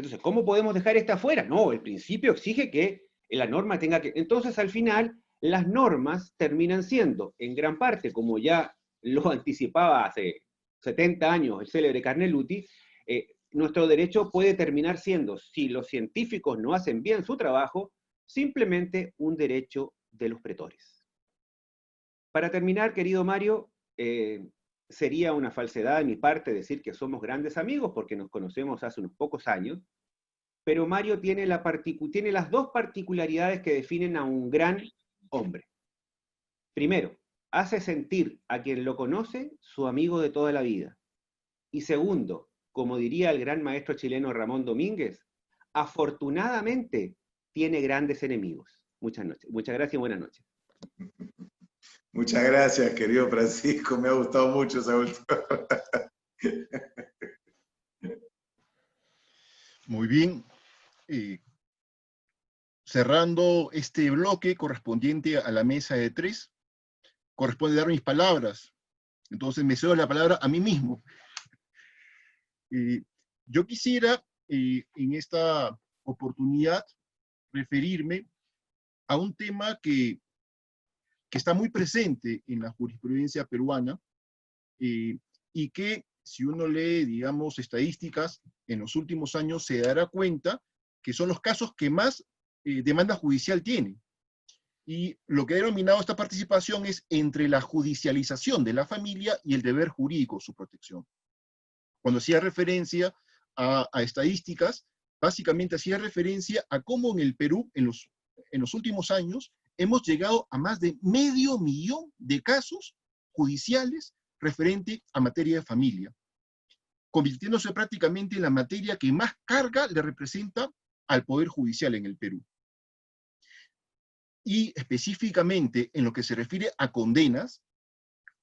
Entonces, ¿cómo podemos dejar esta afuera? No, el principio exige que la norma tenga que... Entonces, al final, las normas terminan siendo, en gran parte, como ya lo anticipaba hace 70 años el célebre Carneluti, nuestro derecho puede terminar siendo, si los científicos no hacen bien su trabajo, simplemente un derecho de los pretores. Para terminar, querido Mario, sería una falsedad de mi parte decir que somos grandes amigos, porque nos conocemos hace unos pocos años, pero Mario tiene las dos particularidades que definen a un gran hombre. Primero, hace sentir a quien lo conoce su amigo de toda la vida. Y segundo, como diría el gran maestro chileno Ramón Domínguez, afortunadamente tiene grandes enemigos. Muchas gracias y buenas noches. Muchas gracias, querido Francisco. Me ha gustado mucho esa última. Muy bien. Cerrando este bloque correspondiente a la mesa de tres, corresponde dar mis palabras. Entonces me cedo la palabra a mí mismo. Yo quisiera, en esta oportunidad, referirme a un tema que está muy presente en la jurisprudencia peruana y que, si uno lee, digamos, estadísticas, en los últimos años se dará cuenta que son los casos que más demanda judicial tienen. Y lo que ha denominado esta participación es entre la judicialización de la familia y el deber jurídico, su protección. Cuando hacía referencia a estadísticas, básicamente hacía referencia a cómo en el Perú, en los últimos años, hemos llegado a más de 500.000 de casos judiciales referente a materia de familia, convirtiéndose prácticamente en la materia que más carga le representa al Poder Judicial en el Perú. Y específicamente en lo que se refiere a condenas,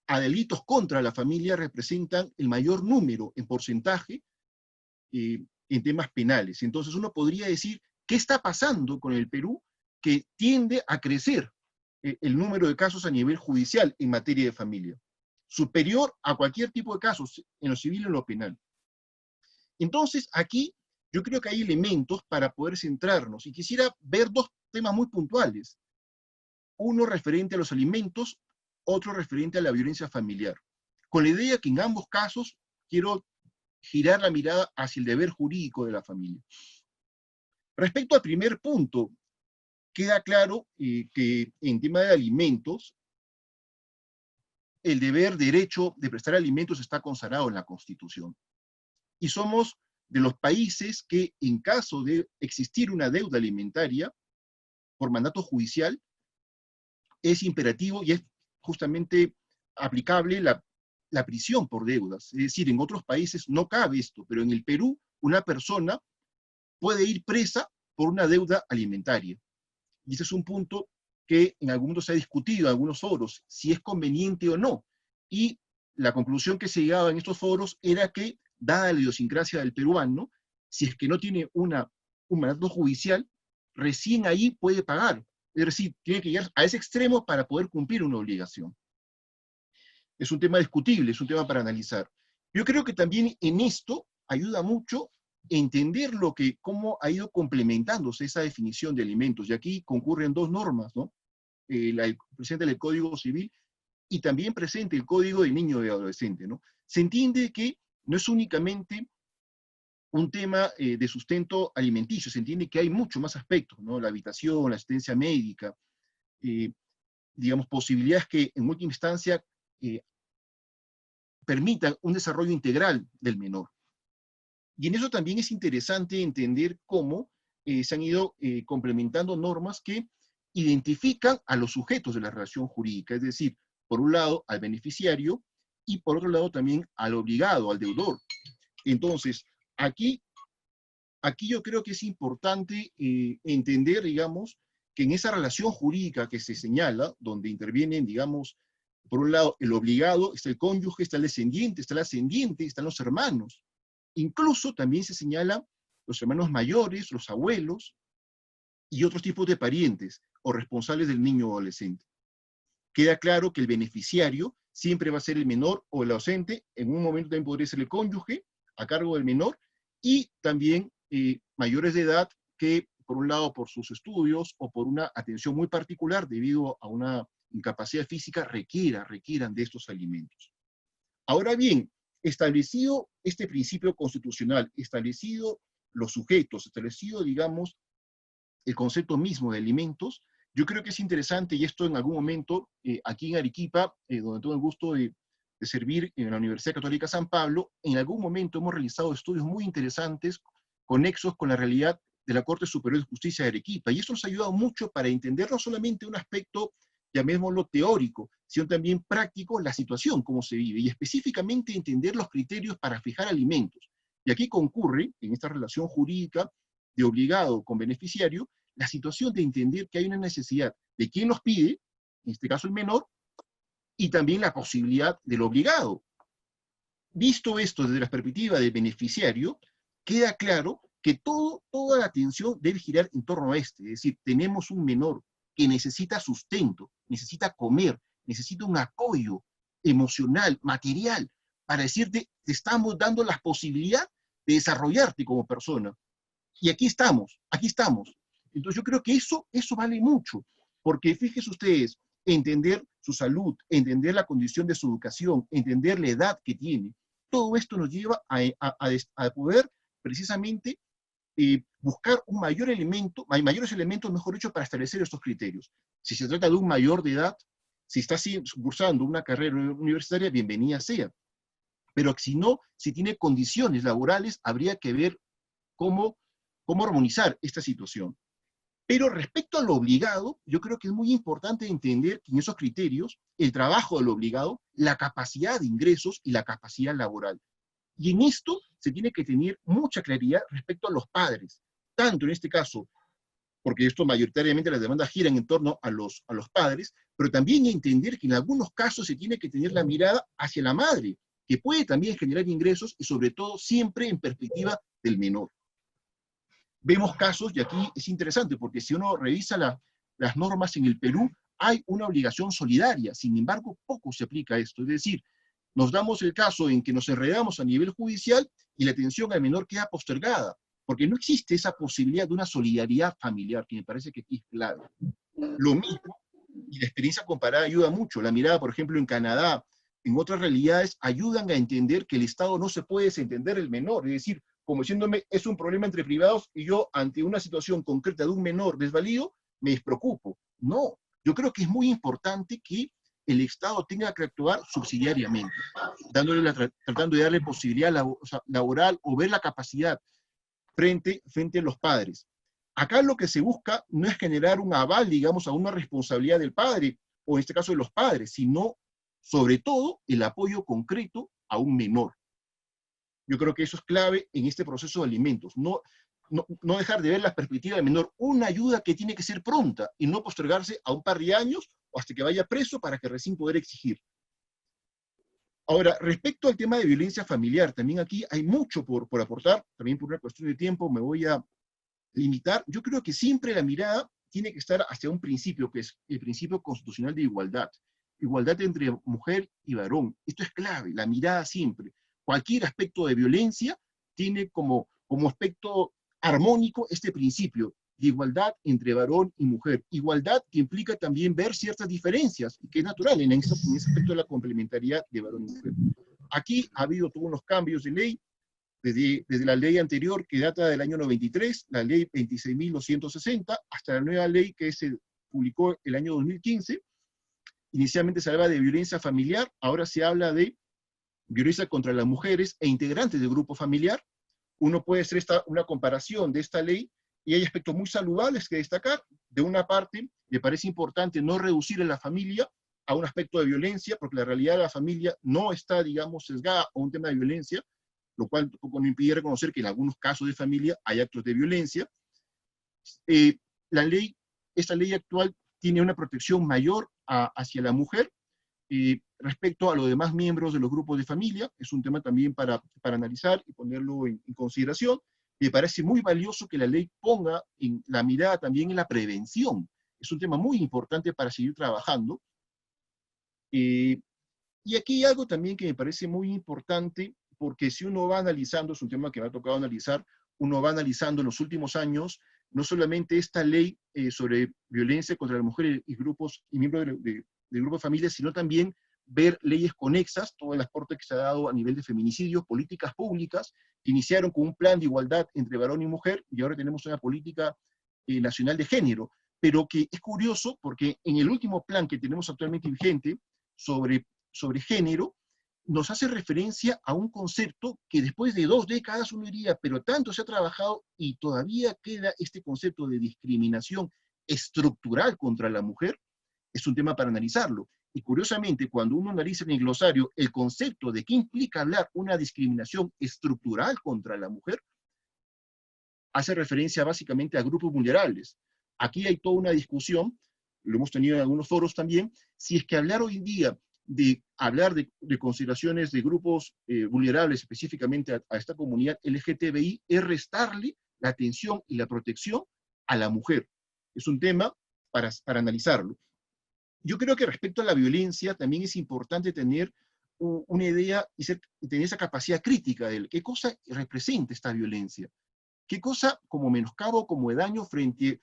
a delitos contra la familia representan el mayor número en porcentaje en temas penales. Entonces uno podría decir, ¿qué está pasando con el Perú que tiende a crecer el número de casos a nivel judicial en materia de familia? Superior a cualquier tipo de casos, en lo civil o en lo penal. Entonces aquí yo creo que hay elementos para poder centrarnos, y quisiera ver dos temas muy puntuales. Uno referente a los alimentos, otro referente a la violencia familiar. Con la idea que en ambos casos quiero girar la mirada hacia el deber jurídico de la familia. Respecto al primer punto, queda claro que en tema de alimentos, el derecho de prestar alimentos está consagrado en la Constitución. Y somos de los países que, en caso de existir una deuda alimentaria por mandato judicial, es imperativo y es justamente aplicable la prisión por deudas. Es decir, en otros países no cabe esto, pero en el Perú una persona puede ir presa por una deuda alimentaria. Y ese es un punto que en algún momento se ha discutido en algunos foros, si es conveniente o no. Y la conclusión que se llegaba en estos foros era que, dada la idiosincrasia del peruano, si es que no tiene un mandato judicial, recién ahí puede pagar. Es decir, tiene que llegar a ese extremo para poder cumplir una obligación. Es un tema discutible, es un tema para analizar. Yo creo que también en esto ayuda mucho entender cómo ha ido complementándose esa definición de alimentos. Y aquí concurren dos normas, ¿no? Presente el Código Civil y también presente el Código del Niño y Adolescente, ¿no? Se entiende que no es únicamente un tema de sustento alimenticio, se entiende que hay mucho más aspectos, ¿no? La habitación, la asistencia médica, digamos, posibilidades que en última instancia permitan un desarrollo integral del menor. Y en eso también es interesante entender cómo se han ido complementando normas que identifican a los sujetos de la relación jurídica, es decir, por un lado al beneficiario y por otro lado también al obligado, al deudor. Entonces, aquí yo creo que es importante entender, digamos, que en esa relación jurídica que se señala, donde intervienen, digamos, por un lado el obligado, está el cónyuge, está el descendiente, está el ascendiente, están los hermanos. Incluso también se señala los hermanos mayores, los abuelos y otros tipos de parientes o responsables del niño o adolescente. Queda claro que el beneficiario siempre va a ser el menor o el ausente, en un momento también podría ser el cónyuge a cargo del menor, y también mayores de edad que, por un lado, por sus estudios o por una atención muy particular debido a una incapacidad física, requieran de estos alimentos. Ahora bien, establecido este principio constitucional, establecido los sujetos, establecido, digamos, el concepto mismo de alimentos, yo creo que es interesante, y esto en algún momento, aquí en Arequipa, donde tuve el gusto de servir en la Universidad Católica San Pablo, en algún momento hemos realizado estudios muy interesantes, conexos con la realidad de la Corte Superior de Justicia de Arequipa, y esto nos ha ayudado mucho para entender no solamente un aspecto, llamémoslo teórico, sino también práctico, la situación, cómo se vive, y específicamente entender los criterios para fijar alimentos. Y aquí concurre, en esta relación jurídica de obligado con beneficiario, la situación de entender que hay una necesidad de quien los pide, en este caso el menor, y también la posibilidad del obligado. Visto esto desde la perspectiva del beneficiario, queda claro que toda la atención debe girar en torno a este, es decir, tenemos un menor que necesita sustento, necesita comer, necesita un apoyo emocional, material, para decirte, te estamos dando la posibilidad de desarrollarte como persona. Y aquí estamos, aquí estamos. Entonces yo creo que eso vale mucho, porque fíjense ustedes, entender su salud, entender la condición de su educación, entender la edad que tiene, todo esto nos lleva a poder precisamente buscar mayores elementos, mejor dicho, para establecer estos criterios. Si se trata de un mayor de edad, si está cursando una carrera universitaria, bienvenida sea. Pero si no, si tiene condiciones laborales, habría que ver cómo armonizar esta situación. Pero respecto a lo obligado, yo creo que es muy importante entender que en esos criterios, el trabajo del obligado, la capacidad de ingresos y la capacidad laboral. Y en esto se tiene que tener mucha claridad respecto a los padres, tanto en este caso, porque esto mayoritariamente las demandas giran en torno a los padres, pero también entender que en algunos casos se tiene que tener la mirada hacia la madre, que puede también generar ingresos y sobre todo siempre en perspectiva del menor. Vemos casos, y aquí es interesante, porque si uno revisa las normas en el Perú, hay una obligación solidaria, sin embargo, poco se aplica esto. Es decir, nos damos el caso en que nos enredamos a nivel judicial y la atención al menor queda postergada, porque no existe esa posibilidad de una solidaridad familiar, que me parece que aquí es clave. Lo mismo, y la experiencia comparada ayuda mucho, la mirada, por ejemplo, en Canadá, en otras realidades, ayudan a entender que el Estado no se puede desentender del menor, es decir, como diciéndome, es un problema entre privados y yo, ante una situación concreta de un menor desvalido, me despreocupo. No, yo creo que es muy importante que el Estado tenga que actuar subsidiariamente, tratando de darle posibilidad laboral o ver la capacidad frente a los padres. Acá lo que se busca no es generar un aval, digamos, a una responsabilidad del padre, o en este caso de los padres, sino, sobre todo, el apoyo concreto a un menor. Yo creo que eso es clave en este proceso de alimentos. No dejar de ver la perspectiva del menor, una ayuda que tiene que ser pronta y no postergarse a un par de años o hasta que vaya preso para que recién poder exigir. Ahora, respecto al tema de violencia familiar, también aquí hay mucho por aportar, también por una cuestión de tiempo me voy a limitar. Yo creo que siempre la mirada tiene que estar hacia un principio, que es el principio constitucional de igualdad. Igualdad entre mujer y varón. Esto es clave, la mirada siempre. Cualquier aspecto de violencia tiene como aspecto armónico este principio de igualdad entre varón y mujer. Igualdad que implica también ver ciertas diferencias, y que es natural en ese aspecto de la complementariedad de varón y mujer. Aquí ha habido todos unos cambios de ley, desde la ley anterior que data del año 93, la ley 26.260, hasta la nueva ley que se publicó el año 2015. Inicialmente se hablaba de violencia familiar, ahora se habla de violencia contra las mujeres e integrantes del grupo familiar. Uno puede hacer una comparación de esta ley y hay aspectos muy saludables que destacar. De una parte, me parece importante no reducir a la familia a un aspecto de violencia, porque la realidad de la familia no está, digamos, sesgada a un tema de violencia, lo cual tampoco no impide reconocer que en algunos casos de familia hay actos de violencia. Esta ley actual tiene una protección mayor hacia la mujer, respecto a los demás miembros de los grupos de familia. Es un tema también para analizar y ponerlo en consideración. Me parece muy valioso que la ley ponga en la mirada también en la prevención. Es un tema muy importante para seguir trabajando. Y aquí hay algo también que me parece muy importante, porque si uno va analizando, es un tema que me ha tocado analizar, uno va analizando en los últimos años, no solamente esta ley sobre violencia contra las mujeres y grupos y miembros de grupos de familias, sino también ver leyes conexas, todo el aporte que se ha dado a nivel de feminicidios, políticas públicas, que iniciaron con un plan de igualdad entre varón y mujer, y ahora tenemos una política nacional de género, pero que es curioso porque en el último plan que tenemos actualmente vigente sobre género, nos hace referencia a un concepto que después de 2 décadas uno diría, pero tanto se ha trabajado y todavía queda este concepto de discriminación estructural contra la mujer. Es un tema para analizarlo. Y curiosamente, cuando uno analiza en el glosario el concepto de qué implica hablar una discriminación estructural contra la mujer, hace referencia básicamente a grupos vulnerables. Aquí hay toda una discusión, lo hemos tenido en algunos foros también, si es que hablar hoy en día de hablar de consideraciones de grupos vulnerables, específicamente a esta comunidad LGTBI, es restarle la atención y la protección a la mujer. Es un tema para analizarlo. Yo creo que respecto a la violencia también es importante tener una idea y tener esa capacidad crítica de qué cosa representa esta violencia, qué cosa como menoscabo, como daño frente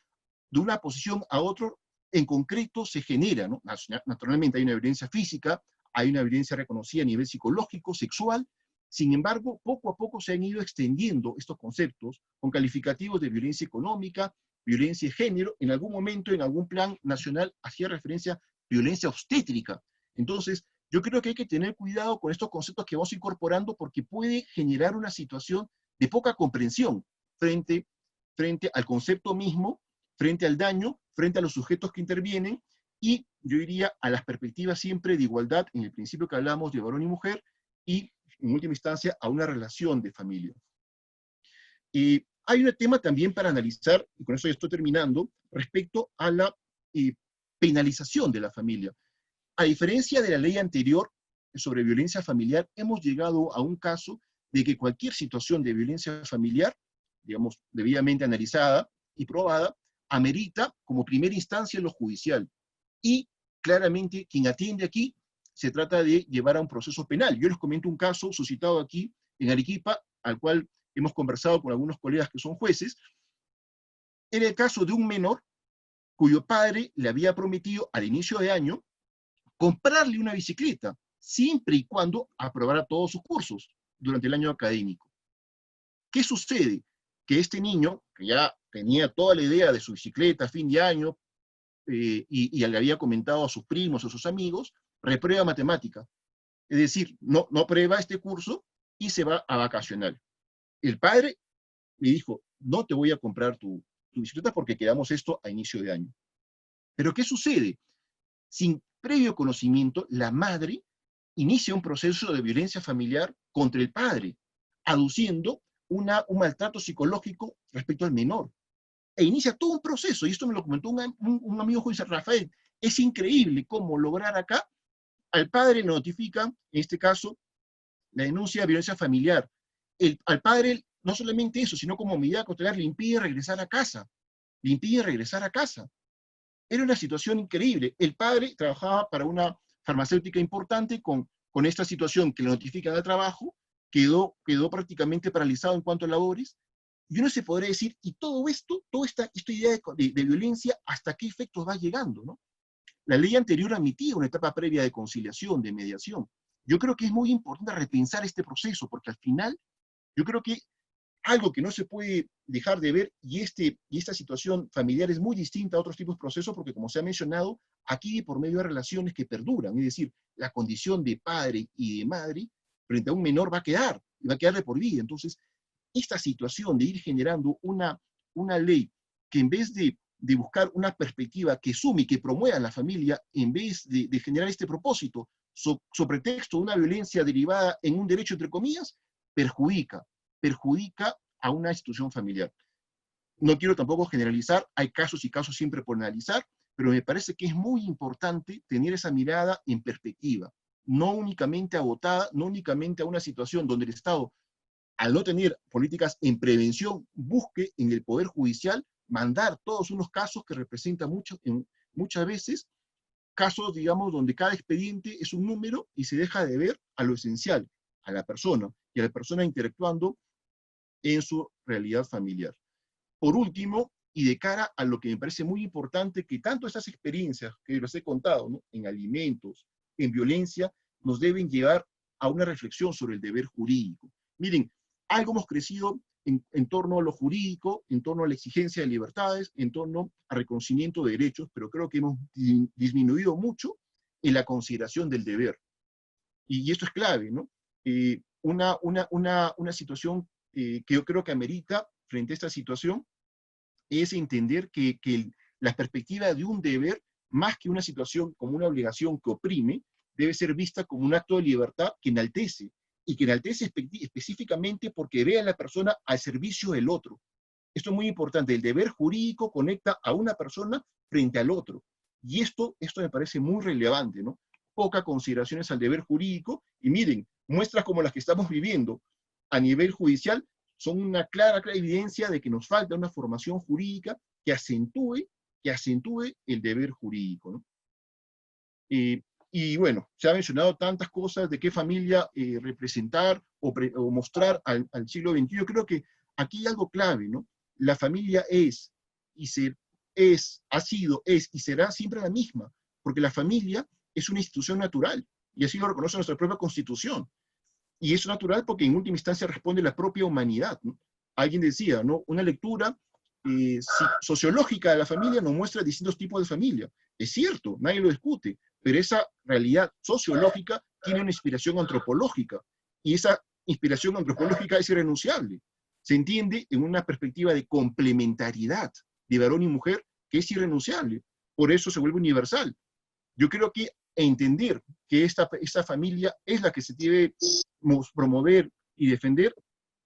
de una posición a otro en concreto se genera, ¿no? Naturalmente hay una violencia física, hay una violencia reconocida a nivel psicológico, sexual. Sin embargo, poco a poco se han ido extendiendo estos conceptos con calificativos de violencia económica, violencia de género. En algún momento, en algún plan nacional, hacía referencia a violencia obstétrica. Entonces, yo creo que hay que tener cuidado con estos conceptos que vamos incorporando porque puede generar una situación de poca comprensión frente al concepto mismo, frente al daño, frente a los sujetos que intervienen, y yo diría a las perspectivas siempre de igualdad, en el principio que hablamos de varón y mujer, y en última instancia a una relación de familia. Hay un tema también para analizar, y con eso ya estoy terminando, respecto a la penalización de la familia. A diferencia de la ley anterior sobre violencia familiar, hemos llegado a un caso de que cualquier situación de violencia familiar, digamos, debidamente analizada y probada, amerita como primera instancia lo judicial. Y claramente quien atiende aquí se trata de llevar a un proceso penal. Yo les comento un caso suscitado aquí en Arequipa, al cual hemos conversado con algunos colegas que son jueces. Era el caso de un menor cuyo padre le había prometido al inicio de año comprarle una bicicleta, siempre y cuando aprobara todos sus cursos durante el año académico. ¿Qué sucede? Que este niño, que ya tenía toda la idea de su bicicleta a fin de año, y le había comentado a sus primos, a sus amigos, reprueba matemática. Es decir, no aprueba este curso y se va a vacacional. El padre le dijo, no te voy a comprar tu bicicleta porque quedamos esto a inicio de año. Pero ¿qué sucede? Sin previo conocimiento, la madre inicia un proceso de violencia familiar contra el padre, aduciendo un maltrato psicológico respecto al menor. E inicia todo un proceso, y esto me lo comentó un amigo juez Rafael. Es increíble cómo lograr acá, al padre le notifican, en este caso, la denuncia de violencia familiar. Al padre, no solamente eso, sino como medida cautelar, le impide regresar a casa. Le impide regresar a casa. Era una situación increíble. El padre trabajaba para una farmacéutica importante con esta situación que le notifican al trabajo, quedó prácticamente paralizado en cuanto a labores, y uno se podría decir, y todo esto, toda esta idea de violencia, ¿hasta qué efectos va llegando, ¿no? La ley anterior admitía una etapa previa de conciliación, de mediación. Yo creo que es muy importante repensar este proceso, porque al final, yo creo que algo que no se puede dejar de ver, y esta situación familiar es muy distinta a otros tipos de procesos, porque como se ha mencionado, aquí por medio de relaciones que perduran, es decir, la condición de padre y de madre frente a un menor va a quedar de por vida. Entonces, esta situación de ir generando una ley que en vez de buscar una perspectiva que sume y que promueva a la familia, en vez de generar este propósito, sobre pretexto de una violencia derivada en un derecho, entre comillas, perjudica a una institución familiar. No quiero tampoco generalizar, hay casos y casos siempre por analizar, pero me parece que es muy importante tener esa mirada en perspectiva, no únicamente agotada, no únicamente a una situación donde el Estado, al no tener políticas en prevención, busque en el Poder Judicial mandar todos unos casos que representan muchas veces casos, digamos, donde cada expediente es un número y se deja de ver a lo esencial, a la persona, y a la persona interactuando en su realidad familiar. Por último, y de cara a lo que me parece muy importante, que tanto estas experiencias que les he contado, ¿no?, en alimentos, en violencia, nos deben llevar a una reflexión sobre el deber jurídico. Miren, algo hemos crecido en torno a lo jurídico, en torno a la exigencia de libertades, en torno al reconocimiento de derechos, pero creo que hemos disminuido mucho en la consideración del deber. Y esto es clave, ¿no? Una situación que yo creo que amerita, frente a esta situación, es entender que la perspectiva de un deber, más que una situación como una obligación que oprime, debe ser vista como un acto de libertad que enaltece, y que enaltece específicamente porque ve a la persona al servicio del otro. Esto es muy importante. El deber jurídico conecta a una persona frente al otro. Y esto me parece muy relevante, ¿no? Poca consideraciones al deber jurídico, y miren, muestras como las que estamos viviendo a nivel judicial son una clara evidencia de que nos falta una formación jurídica que acentúe el deber jurídico, ¿no? Y bueno, se ha mencionado tantas cosas de qué familia representar o mostrar al siglo XXI. Yo creo que aquí hay algo clave, ¿no? La familia ha sido, es y será siempre la misma, porque la familia es una institución natural, y así lo reconoce nuestra propia Constitución. Y es natural porque en última instancia responde la propia humanidad, ¿no? Alguien decía, ¿no?, una lectura sociológica de la familia nos muestra distintos tipos de familia. Es cierto, nadie lo discute, pero esa realidad sociológica tiene una inspiración antropológica, y esa inspiración antropológica es irrenunciable. Se entiende en una perspectiva de complementariedad de varón y mujer que es irrenunciable, por eso se vuelve universal. Yo creo que entender que esta familia es la que se debe promover y defender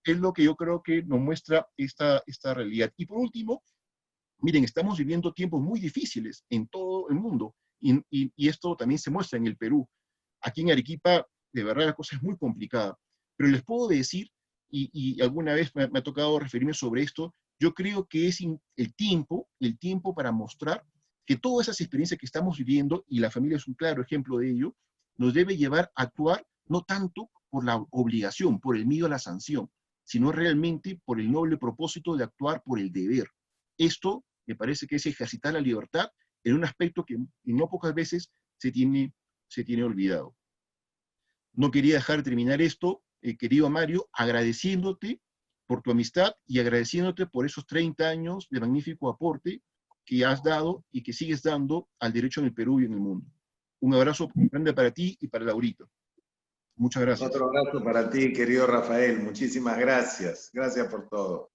es lo que yo creo que nos muestra esta realidad. Y por último, miren, estamos viviendo tiempos muy difíciles en todo el mundo, y esto también se muestra en el Perú. Aquí en Arequipa, de verdad, la cosa es muy complicada, pero les puedo decir, y alguna vez me ha tocado referirme sobre esto, yo creo que es el tiempo para mostrar que todas esas experiencias que estamos viviendo, y la familia es un claro ejemplo de ello, nos debe llevar a actuar no tanto por la obligación, por el miedo a la sanción, sino realmente por el noble propósito de actuar por el deber. Esto me parece que es ejercitar la libertad en un aspecto que no pocas veces se tiene olvidado. No quería dejar de terminar esto, querido Mario, agradeciéndote por tu amistad y agradeciéndote por esos 30 años de magnífico aporte que has dado y que sigues dando al derecho en el Perú y en el mundo. Un abrazo grande para ti y para Laurita. Muchas gracias. Otro abrazo para ti, querido Rafael. Muchísimas gracias. Gracias por todo.